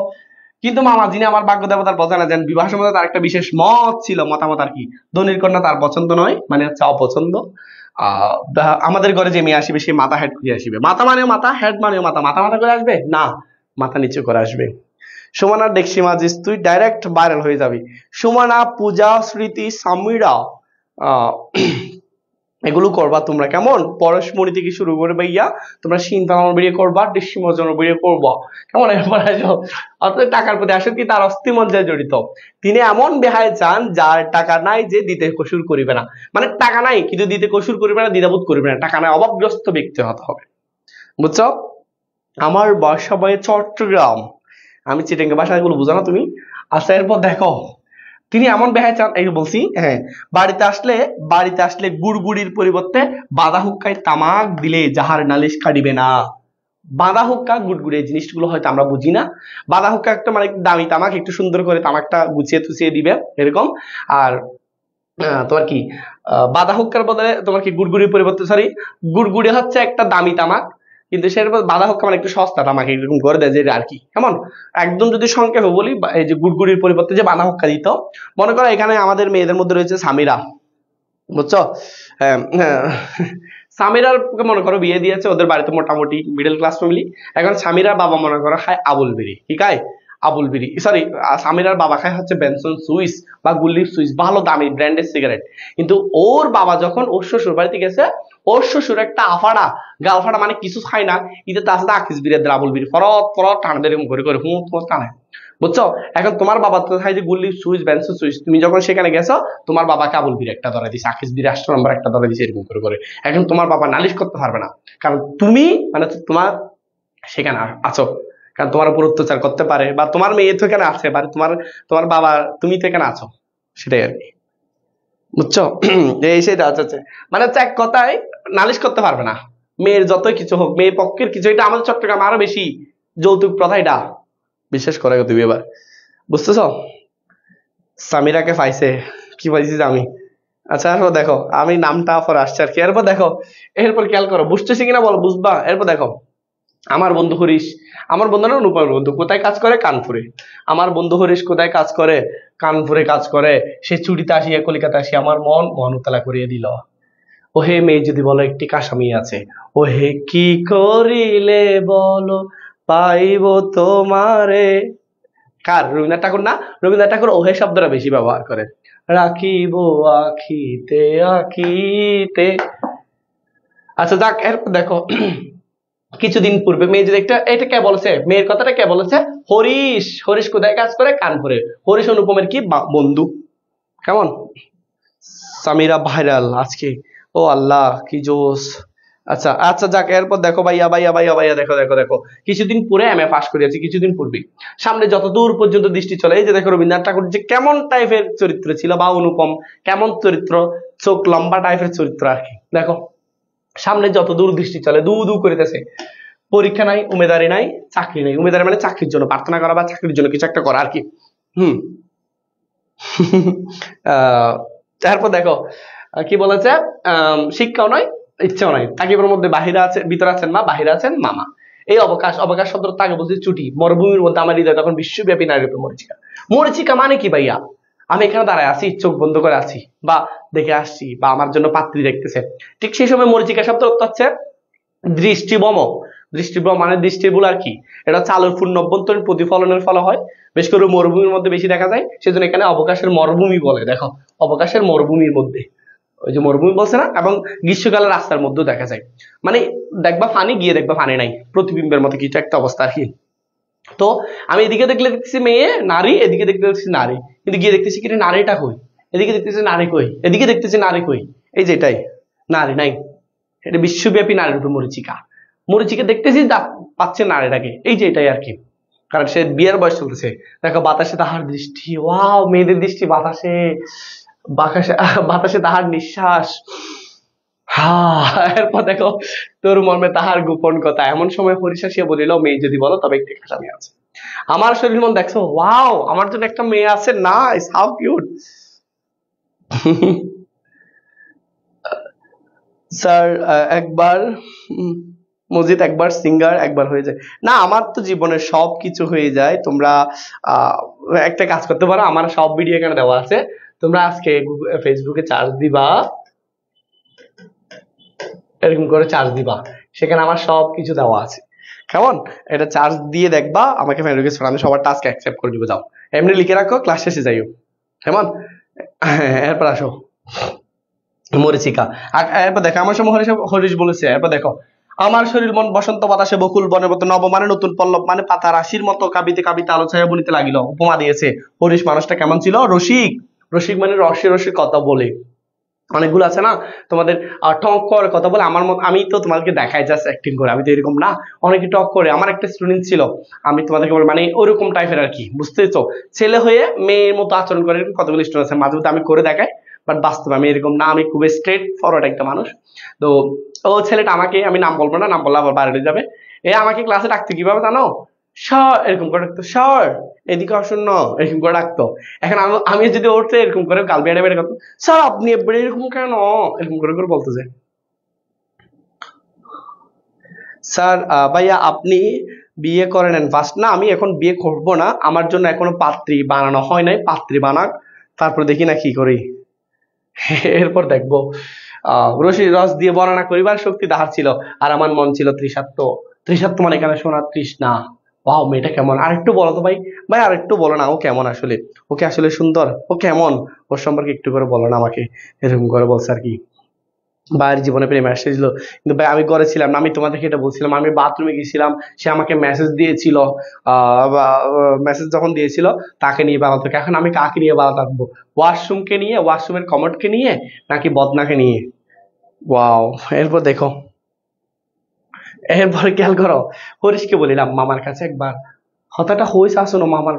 Speaker 1: কিন্তু মামা যিনি আমার ভাগ্য দেবতার প্রধান আছেন, বিবাহ সম্বন্ধে তার একটা বিশেষ মত ছিল, মতামত আর কি, ধনির কন্যা তার পছন্দ নয়, মানে হচ্ছে অপছন্দ। আমাদের ঘরে যে মেয়ে আসবে সে মাথা হেড করে আসবে, মাথা মানেও মাথা, হেড মানেও মাথা, মাথা মাথা করে আসবে না, মাথা নিচু করে আসবে। সুমন আর দেখছি মাজিস তুই ডাইরেক্ট ভাইরাল হয়ে যাবি। সুমনা, পূজা, স্মৃতি, সামিরা, এগুলো করবা তোমরা কেমন, পরশমণি থেকে শুরু করে ভাইয়া তোমরা সিনতানোর বেরিয়ে করবা, ডিসিমজনের বেরিয়ে করবা কেমন। এরপর আসো অর্থাৎ টাকার প্রতি আসক্তি তার অস্থিমজ্জায় জড়িত। তিনি এমন বেহায় চান যার টাকা নাই যে দিতে কসুর করিবে না, মানে টাকা নাই কিন্তু দিতে কসুর করিবে না, দ্বিধাবোধ করিবে না, টাকা নাই অভাবগ্রস্ত ব্যক্তি হতে হবে, বুঝছো। আমার বাসা বাড়ি চট্টগ্রাম, আমি চিটাঙ্গের বাসা, এগুলো বুঝো না তুমি। আচ্ছা এরপর দেখো তিনি এমন বেহায় চান, এই বলছি হ্যাঁ, বাড়িতে আসলে গুড়গুড়ির পরিবর্তে বাদা হুক্কায় তামাক দিলে যাহার নালিশ কাটিবে না। বাদা হুক্কা গুড়গুড়ি এই জিনিসগুলো হয়তো আমরা বুঝি না। বাদা হুক্কা একটা মানে দামি তামাক, একটু সুন্দর করে তামাকটা গুছিয়ে তুছিয়ে দিবে এরকম। আর তোমার কি বাদা হুক্কার বদলে তোমার কি গুড়গুড়ির পরিবর্তে, সরি, গুড়গুড়ি হচ্ছে একটা দামি তামাক, কিন্তু সেটা বাদা হুক্কা মানে একটু সস্তা তামাক, এরকম করে দেয় যে আর কি কেমন। একদম যদি সংক্ষেপে বলি, এই যে গুড়গুড়ির পরিবর্তে যে বাদা হুক্কা দিত, মনে করো এখানে আমাদের মেয়েদের মধ্যে রয়েছে সামিরা, বুঝছো। হ্যাঁ হ্যাঁ, সামিরার মনে করো বিয়ে দিয়েছে, ওদের বাড়িতে মোটামুটি মিডল ক্লাস ফ্যামিলি। এখন সামিরার বাবা মনে করো খায় আবুল বিড়ি, কি খায়, আবুল বিড়ি, সরি, সামিরার বাবা খায় হচ্ছে বেনসন সুইস বা গুল্লির সুইস, ভালো দামি ব্র্যান্ডের সিগারেট। কিন্তু ওর বাবা যখন ওর শ্বশুর বাড়িতে গেছে, ওর শ্বশুর একটা আফাড়া গালফাড়া, মানে কিছু খায় না, ঈদে তার সাথে আকিস বিড়ির আবুল বিড়ি ফরত ফরত টানবে এরকম করে করে, টানে, বুঝছো। এখন তোমার বাবা তো খাই যে গুল্লি সুইচ বেনসন সুইচ, তুমি যখন সেখানে গেছো তোমার বাবাকে আবুল বিড়ি একটা ধরে দিছে, আকিস বিড়ি 8 নম্বর একটা ধরে দিছে, এরকম করে করে। এখন তোমার বাবা নালিশ করতে পারবে না, কারণ তুমি মানে তোমার সেখানে আছো, কারণ তোমার উপর অত্যাচার করতে পারে, বা তোমার মেয়ে তো এখানে আছে, বা তোমার বাবা, তুমি তো এখানে আছো, সেটাই আর কি, বুঝছো। এই সেটা আচ্ছা, মানে হচ্ছে এক কথায় নালিশ করতে পারবে না, মেয়ের যতই কিছু হোক, মেয়ের পক্ষের কিছু। এটা আমাদের চট্টগ্রাম আরো বেশি যৌতুক প্রথা, এটা বিশ্বাস করে তুমি এবার, বুঝতেছ। সামিরাকে পাইছে, কি পাইছি আমি। আচ্ছা এরপর দেখো, আমি নামটা পরে আসছে আর কি। এরপর দেখো, এরপর খেয়াল করো, বুঝতেছি কিনা বলো, বুঝবা। এরপর দেখো, আমার বন্ধু হরিশ, আমার বন্ধু না অনুপমের বন্ধু, কোথায় কাজ করে, কানপুরে। আমার বন্ধু হরিশ কোথায় কাজ করে, কানপুরে কাজ করে। সে ছুটিতে আসিয়া কলিকাতা আসি আমার মন উতলা করিয়ে দিল। ওহে মেয়ে যদি বলো একটি কাসামি আছে, ওহে কি করিলে বলো পাইব তোমারে। কার, রবীন্দ্রনাথ ঠাকুর না? রবীন্দ্রনাথ ঠাকুর ওহে শব্দটা বেশি ব্যবহার করেন, রাখিব আখিতে আখিতে। আচ্ছা যাক, এরপর দেখো, কিছুদিন পূর্বে মেয়ে যদি এটা কে বলেছে, মেয়ের কথাটা কে বলেছে, হরিশ কোথায় কাজ করে, কানপুরে। হরিশ অনুপমের কি বন্ধু, কেমন। সামিরা ভাইরাল আজকে, ও আল্লাহ কি জোস। আচ্ছা আচ্ছা যাক, এরপর দেখো ভাইয়া দেখো দেখো দেখো, কিছুদিন পরে এমএ পাস করেছি, কিছুদিন পূর্বে। সামনে যত দূর পর্যন্ত দৃষ্টি চলে, এই যে দেখো রবীন্দ্রনাথ ঠাকুর যে কেমন টাইপের চরিত্র ছিল, বা অনুপম কেমন চরিত্র, চোখ লম্বা টাইপের চরিত্র আর কি। দেখো সামনে যত দূর দৃষ্টি চলে, দু দু করিতেছে। পরীক্ষা নাই, উমেদারি নাই, চাকরি নাই। উমেদারি মানে চাকরির জন্য প্রার্থনা করা, বা চাকরির জন্য কিছু একটা করা আর কি। হুম। তারপর দেখো কি বলেছে, শিক্ষাও নয়, ইচ্ছাও নাই, তাকিবের মধ্যে বাহিরে আছে, ভিতরে আছেন মা, বাহিরে আছেন মামা। এই অবকাশ শব্দ তাকে বলছে ছুটি। মরুভূমির মধ্যে আমার হৃদয় তখন বিশ্বব্যাপী নারী রূপে মরিচিকা। মরিচিকা মানে কি ভাইয়া, আমি এখানে দাঁড়ায় আছি, চোখ বন্ধ করে আছি, বা দেখে আসছি, বা আমার জন্য পাত্রী দেখতেছে। ঠিক সেই সময় মরিচিকা শব্দ অর্থ হচ্ছে দৃষ্টিভ্রম। দৃষ্টিভ্রম মানে দৃষ্টিভুল আর কি। এটা হচ্ছে আলোর পূর্ণ অভ্যন্তরীণ প্রতিফলনের ফলে হয়, বেশ করে মরুভূমির মধ্যে বেশি দেখা যায়, সেজন্য এখানে অবকাশের মরুভূমি বলে। দেখো অবকাশের মরুভূমির মধ্যে, ওই যে মরুভূমি বলছে না, এবং গ্রীষ্মকালের রাস্তার মধ্যেও দেখা যায়, মানে দেখবা ফানি, গিয়ে দেখবা ফানি নাই, প্রতিবিম্বের মতো কিছু একটা অবস্থা আর কি। তো আমি এদিকে দেখতেছি মেয়ে নারী, এদিকে দেখতেছি নারী, কিন্তু গিয়ে দেখতেছি কি নারীটা কই, এদিকে দেখতেছি নারী কই, এদিকে দেখতেছি নারী কই, এই যে এটাই নারী নাই। এটা বিশ্বব্যাপী নারী রূপে মরিচিকা। মরিচিকা দেখতেছি পাচ্ছে নারীটাকে, এই যে এটাই আর কি, কারণ সে বিয়ের বয়স চলতেছে। দেখো বাতাসে তাহার দৃষ্টি, ওয়াও, মেয়েদের দৃষ্টি বাতাসে, বাতাসে তাহার নিঃশ্বাস। এরপর দেখো, তোর মর্মে তাহার গোপন কথা, এমন সময় হরিশাসিয়া বলিল, মেয়ে যদি বলো তবে একটি খাসামি আছে। আমার শরীর মন দেখছো, ওয়াও, আমার জন্য একটা মেয়ে আছে, নাইস, হাউ কিউট। স্যার একবার মসজিদ, একবার সিঙ্গার, একবার হয়ে যায় না। আমার তো জীবনের সব কিছু হয়ে যায়। তোমরা একটা কাজ করতে পারো, আমার সব ভিডিও এখানে দেওয়া আছে, তোমরা আজকে ফেসবুকে চার্জ দিবা, এরকম করে চার্জ দিবা, সেখানে আমার সব কিছু দেওয়া আছে। কেমন? এটা চার্জ দিয়ে দেখবা, আমাকে ফ্রেন্ড রিকোয়েস্ট করো, আমি সবার টাস্ক অ্যাকসেপ্ট করে দিব। যাও এমনি লিখে রাখো, ক্লাস শেষে যাইও। কেমন? এরপর আসো মরিচিকা। আর এরপর দেখো আমার সময় হরিশ বলেছে, এরপর দেখো আমার শরীর মন বসন্ত বাতাসে বকুল বনের মতো নব মানে নতুন পল্লব মানে পাতা রাশির মতো কাবিতে কাবিতে আলো ছায়া বনিতে লাগিল। উপমা দিয়েছে হরিশ মানুষটা কেমন ছিল? রসিক। রসিক মানে রসে রসে কথা বলে। অনেকগুলো আছে না তোমাদের টক করে কথা বলে, আমার মত আমি তো তোমাদেরকে দেখাই জাস্ট অ্যাক্টিং করে, আমি তো এরকম না, অনেকে টক করে। আমার একটা স্টুডেন্ট ছিল, আমি তোমাদেরকে বলি মানে ওরকম টাইপের আর কি, বুঝতেছো? ছেলে হয়ে মেয়ের মতো আচরণ করে, এরকম কতগুলো স্টুডেন্ট আছে, মাঝে মধ্যে আমি করে দেখাই, বাট বাস্তবে আমি এরকম না, আমি খুবই স্ট্রেট ফরওয়ার্ড একটা মানুষ। তো ও ছেলেটা আমাকে, আমি নাম বলবো না, নাম বললে আবার বাইরে হয়ে যাবে, আমাকে ক্লাসে ডাকতে কিভাবে জানো? স্যার এরকম করে ডাকতো, স্যার এদিকে আসুন না, এরকম করে ডাকতো। এখন আমি যদি ওরতে এরকম করে গাল বেড়ে বেড়ে করতো, স্যার আপনি এবারে এরকম কেন, এরকম করে করে বলতে যায়। স্যার ভাইয়া আপনি বিয়ে করে নেন ফার্স্ট। না আমি এখন বিয়ে করব না, আমার জন্য এখনো পাত্রী বানানো হয় নাই, পাত্রী বানাক, তারপর দেখি না কি করি। এরপর দেখবো রশি রস দিয়ে বর্ণনা করিবার শক্তি তাহার ছিল, আর আমার মন ছিল তৃষার্ত। তৃষার্ত মানে এখানে শোনার তৃষ্ণা। ওয়াও মেয়েটা কেমন, আরেকটু বলো তো ভাই, ভাই আরেকটু বলো না, ও কেমন আসলে, ওকে আসলে সুন্দর, ও কেমন, ওর সম্পর্কে একটু করে বলো না আমাকে। এরকম করে বলছে আর কি। ভাইয়ের জীবনে প্রেম এসেছিল, কিন্তু ভাই আমি করেছিলাম না, আমি তোমাদেরকে এটা বলছিলাম, আমি বাথরুমে গেছিলাম, সে আমাকে মেসেজ দিয়েছিল, মেসেজ যখন দিয়েছিল তাকে নিয়ে পালা থাকবে। এখন আমি কাকে নিয়ে পালা থাকবো? ওয়াশরুমকে নিয়ে, ওয়াশরুমের কমোডকে নিয়ে, নাকি বদনাকে নিয়ে? ওয়াও। এরপর দেখো, এরপর খেয়াল করো, হরিশকে বলিলাম মামার কাছে একবার হতাটা হয়েছে আসলো মামার।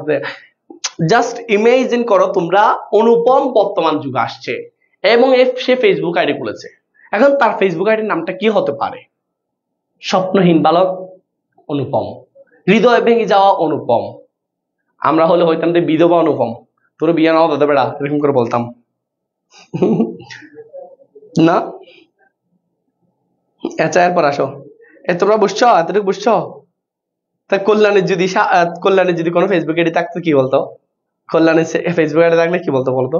Speaker 1: জাস্ট ইমেজিন করো তোমরা, অনুপম বর্তমান যুগ আসছে এবং সে ফেসবুক আইডি খুলেছে। এখন তার ফেসবুক আইডির নামটা কি হতে পারে? স্বপ্নহীন বালক অনুপম, হৃদয় ভেঙে যাওয়া অনুপম। আমরা হলে হইতাম যে বিধবা অনুপম, তোর বিয়ে নাও দাদা বেড়া, এরকম করে বলতাম না। আচ্ছা এরপর আসো, তোমরা বুঝছো, এতটুকু বুঝছো? তা কল্যাণের যদি কোনো ফেসবুক আইডি থাকতো কি বলতো? কল্যাণের ফেসবুক আইডি থাকলে কি বলতো বলতো?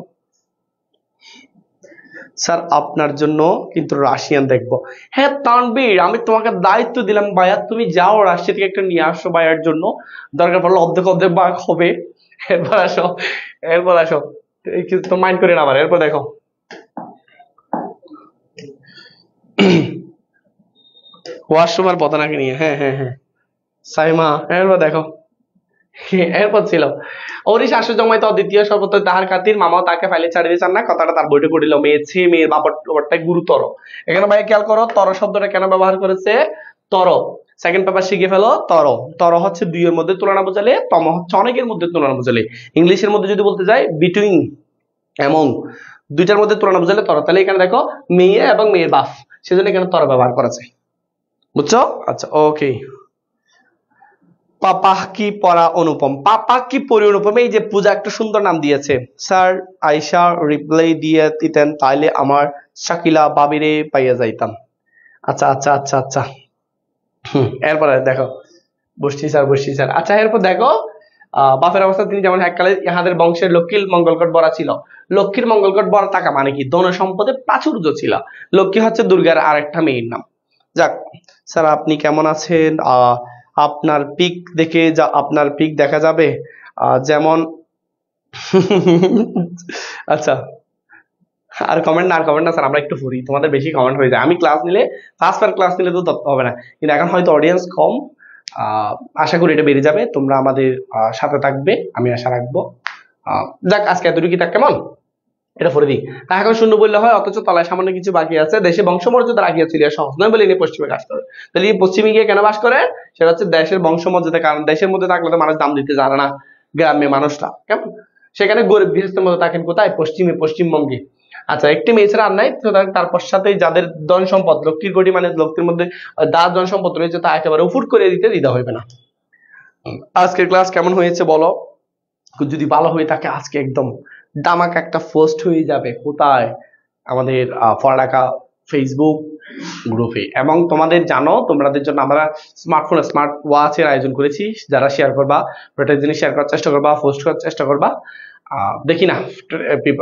Speaker 1: স্যার আপনার জন্য কিন্তু রাশিয়ান দেখবো। হ্যাঁ তানবীর, আমি তোমাকে দায়িত্ব দিলাম ভাইয়া, তুমি যাও রাশিয়া থেকে একটা নিয়ে আসো ভাইয়ার জন্য, দরকার পড়লে অর্ধেক অর্ধেক ভাগ হবে। এরপর আসো, এরপর আসো, কিছু তো মাইন্ড করে না আবার। এরপর দেখো ওয়াশরুমের বদনাকে নিয়ে, হ্যাঁ হ্যাঁ হ্যাঁ সাইমা। এরপর দেখো, এরপর ছিল ওরই শাশু জমাইতে অদ্বিতীয় সর্বত তাহার খাতির মামাও তাকে ফাইলে ছাড়িয়ে চান না, কথাটা তার বইটে করিল, মেয়ে ছে মেয়ের বাপারটাই গুরুতর। এখানে ভাই খেয়াল করো, তর শব্দটা কেন ব্যবহার করেছে? তর, সেকেন্ড পেপার শিখে ফেলো। তর, তর হচ্ছে দুইয়ের মধ্যে তুলনা বোঝালে, তম হচ্ছে অনেকের মধ্যে তুলনা বোঝালে। ইংলিশের মধ্যে যদি বলতে যাই বিটুইন, এমন দুইটার মধ্যে তুলনা বোঝালে তর। তাহলে এখানে দেখো মেয়ে এবং মেয়ের বাপ, সেজন্য এখানে তর ব্যবহার করেছে, বুঝছো? আচ্ছা ওকে। পাপা কি পড়া অনুপম, পাপা কি পড়ি অনুপম, এই যে পূজা একটা সুন্দর নাম দিয়েছে। স্যার আয়শা রিপ্লাই দিয়ে দিতেন তাইলে আমার শাকিলা বাবিরে পাইয়া যাইতাম। আচ্ছা আচ্ছা আচ্ছা আচ্ছা, এরপরে দেখো বসছি স্যার, বসছি স্যার। আচ্ছা এরপর দেখো বাপের অবস্থা তিনি যেমন এককালে ইহাদের বংশের লক্ষ্মীর মঙ্গলকট বরা ছিল। লক্ষ্মীর মঙ্গলকট বরা থাকা মানে কি? ধন সম্পদে প্রাচুর্য ছিল। লক্ষ্মী হচ্ছে দুর্গার আরেকটা মেয়ের নাম। যাক স্যার আপনি কেমন আছেন? আপনার পিক দেখে আপনার পিক দেখা যাবে যেমন আচ্ছা আর কমেন্ট না, আর কমেন্ট না স্যার, আমরা একটু ফুরি, তোমাদের বেশি কমেন্ট হয়ে যায়। আমি ক্লাস নিলে, ফার্স্ট ক্লাস নিলে তো তথ্য হবে না, কিন্তু এখন হয়তো অডিয়েন্স কম, আশা করি এটা বেড়ে যাবে, তোমরা আমাদের সাথে থাকবে, আমি আশা রাখবো। যাক আজকে এতটুকু থাক, কেমন? এটা পড়ে দিই। তা এখন শূন্য বললে হয়, অথচ তলায় সামান্য কিছু বাকি আছে। দেশে বংশমর্যাদা রাখিয়াছিল সহজ নয় বলে ইনি পশ্চিমে কাজ করে। তাহলে এই পশ্চিমে গিয়ে কেন বাস করে? সেটা হচ্ছে দেশের বংশমর্যাদা, কারণ দেশের মধ্যে থাকলে তো মানুষ দাম দিতে জানে না, গ্রামে মানুষরা কেমন, সেখানে গরিব গৃহস্থের মধ্যে থাকেন কোথায়? পশ্চিমে, পশ্চিমবঙ্গে। আচ্ছা একটি মেয়ে ছাড়া আর নাই, তার পশ্চাতে যাদের ধন সম্পদ, লক্ষ্মীর কোটি মানে লক্ষ্মীর মধ্যে যার ধন সম্পদ রয়েছে তা একেবারে উফুট করে দিতে দ্বিধা হইবে না। আজকের ক্লাস কেমন হয়েছে বলো? যদি ভালো হয়ে থাকে আজকে একদম দামাক একটা পোস্ট হয়ে যাবে কোথায়? আমাদের পড়ালেখা ফেসবুক গ্রুপে। এবং তোমাদের জানো, তোমাদের জন্য আমরা স্মার্টফোন, স্মার্ট ওয়াচের আয়োজন করেছি, যারা শেয়ার করবা প্রত্যেক জিনিস শেয়ার করার চেষ্টা করবা, পোস্ট করার চেষ্টা করবা। দেখি না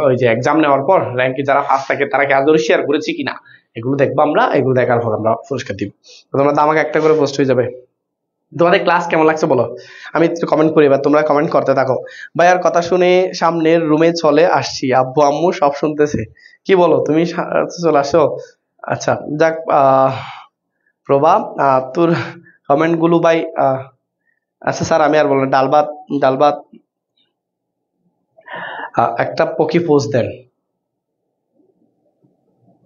Speaker 1: ওই যে এক্সাম নেওয়ার পর র্যাঙ্কে যারা ফার্স্ট থাকে তারা কি আদৌ শেয়ার করেছি কিনা, এগুলো দেখবো আমরা, এগুলো দেখার পর আমরা পুরস্কার দিব। তোমরা দামাক একটা করে পোস্ট হয়ে যাবে। তোমাদের ক্লাস কেমন লাগছে বলো, আমি কমেন্ট করি, এবার তোমরা কমেন্ট করতে থাকো। ভাইয়ার কথা শুনে সামনের রুমে চলে আসছি, আব্বু আম্মু সব শুনতেছে। কি বলো, তুমি চলে আসো? আচ্ছা যাক, প্রভা, তোর কমেন্ট গুলো ভাই, আচ্ছা স্যার আমি আর বলবো না। ডাল ভাত, ডাল ভাত, একটা পকি পোস্ট দেন,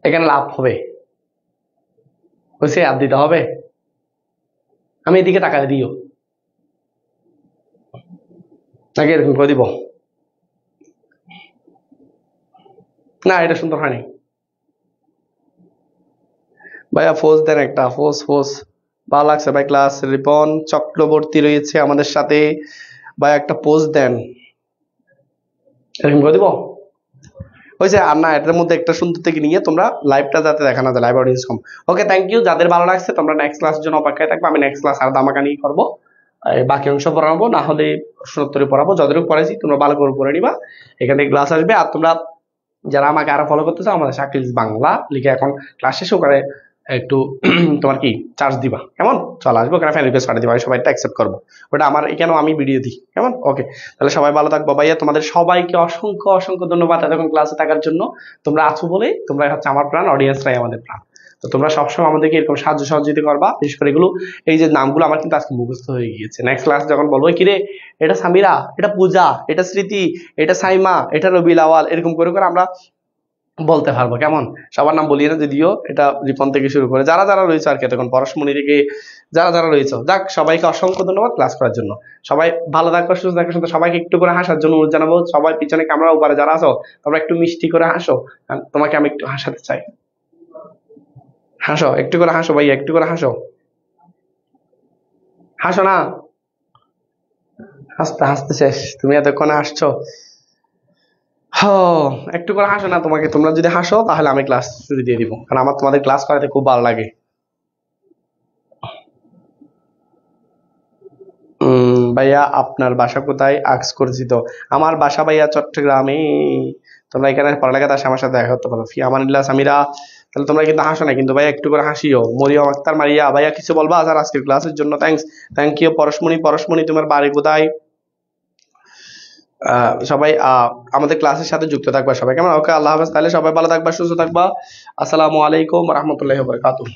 Speaker 1: এখানে লাভ হবে, ওইসে আর দিতে হবে, আমি এদিকে টাকা দিও নাকি এরকম করে দিব? না এটা সুন্দর হয়নি। ভাইয়া ফোর্স দেন একটা, ফোর্স ফোর্স। ভালো লাগছে ভাই ক্লাস। রিপন চক্রবর্তী রয়েছে আমাদের সাথে, ভাই একটা পোস্ট দেন, এরকম করে দিব। ওই যে আর না, এটার মধ্যে একটা সুন্দর থেকে নিয়ে তোমরা লাইভটা যাতে দেখানো যায়, লাইভ অডিয়েন্স কম। ওকে থ্যাংক ইউ, যাদের ভালো লাগছে তোমরা নেক্সট ক্লাসের জন্য অপেক্ষায় থাকবে। আমি নেক্সট ক্লাস আর দামাকা নিয়ে করবো, বাকি অংশ পড়াবো, না হলে প্রশ্নোত্তরে পড়াবো, যতটুকু পড়াইছি তোমরা ভালো করে পড়ে নিবা। এখানে ক্লাস আসবে, আর তোমরা যারা আমাকে আরো ফলো করতেছো, আমাদের শাকিল বাংলা লিখে এখন ক্লাস শেষ ওখানে একটু তোমার কি চার্জ দিবা, কেমন? চলে আসবো ওখানে, ফ্রেন্ড রিকোয়েস্ট পাঠিয়ে দিবা, আমি সবাইটা অ্যাকসেপ্ট করবো। ওটা আমার এখানেও আমি ভিডিও দিই, কেমন? ওকে, তাহলে সবাই ভালো থাকবো। ভাইয়া তোমাদের সবাইকে অসংখ্য অসংখ্য ধন্যবাদ এতক্ষণ ক্লাসে থাকার জন্য। তোমরা আছো বলেই, তোমরা হচ্ছে আমার প্রাণ, অডিয়েন্সরাই আমাদের প্রাণ। তো তোমরা সবসময় আমাদেরকে এরকম সাহায্য সহযোগিতা করবা, বিশেষ করে এগুলো, এই যে নামগুলো আমার কিন্তু আজকে মুখস্থ হয়ে গিয়েছে। নেক্সট ক্লাস যখন বলবো কি রে এটা সামিরা, এটা পূজা, এটা স্মৃতি, এটা সাইমা, এটা রবিউল আওয়াল, এরকম করে করে আমরা বলতে পারবো, কেমন? সবার নাম বলি না যদিও, এটা রিপন থেকে শুরু করে যারা যারা রয়েছে আর কি, তখন পরশমণি থেকে যারা যারা রয়েছে, যাক সবাইকে অসংখ্য ধন্যবাদ ক্লাস করার জন্য। সবাই ভালো থাকো, সুস্থ থাকো, সুন্দর, সবাইকে একটু করে হাসার জন্য অনুরোধ জানাবো। সবাই পিছনে ক্যামেরা উপরে যারা আছো তোমরা একটু মিষ্টি করে হাসো, কারণ তোমাকে আমি একটু হাসাতে চাই। হাসো, একটু করে হাসো ভাইয়া, একটু করে হাসো, হাসো না, হাসতে হাসতে শেষ, তুমি এতক্ষণে হাসছো। হ, একটু করে হাসো না, তোমাকে, তোমরা যদি হাসো তাহলে আমি ক্লাস শুরু দিয়ে দিব, কারণ আমার তোমাদের ক্লাস করাতে খুব ভালো লাগে। ভাইয়া আপনার বাসা কোথায়? আক্স করছি তো। আমার বাসা ভাইয়া চট্টগ্রামে। তোমরা এখানে পড়ালেখাতে আসে আমার সাথে দেখা করতে পারো। ফি আমানিল্লাহ সামিরা। তাহলে তোমরা কিন্তু হাসো না, কিন্তু ভাইয়া একটু করে হাসিও। মরিয়ম আক্তার মারিয়া, ভাইয়া কিছু বলবা স্যার আজকের ক্লাসের জন্য? Thanks, thank you. Parashmoni, Parashmoni তোমার বাড়ি কোথায়? সবাই আমাদের ক্লাসের সাথে যুক্ত থাকবা সবাই, কেমন? ওকে, আল্লাহ হাফেজ। তাহলে সবাই ভালো থাকবা, সুস্থ থাকবা। আসসালামু আলাইকুম রহমতুল্লাহি ওয়া বারাকাতুহু।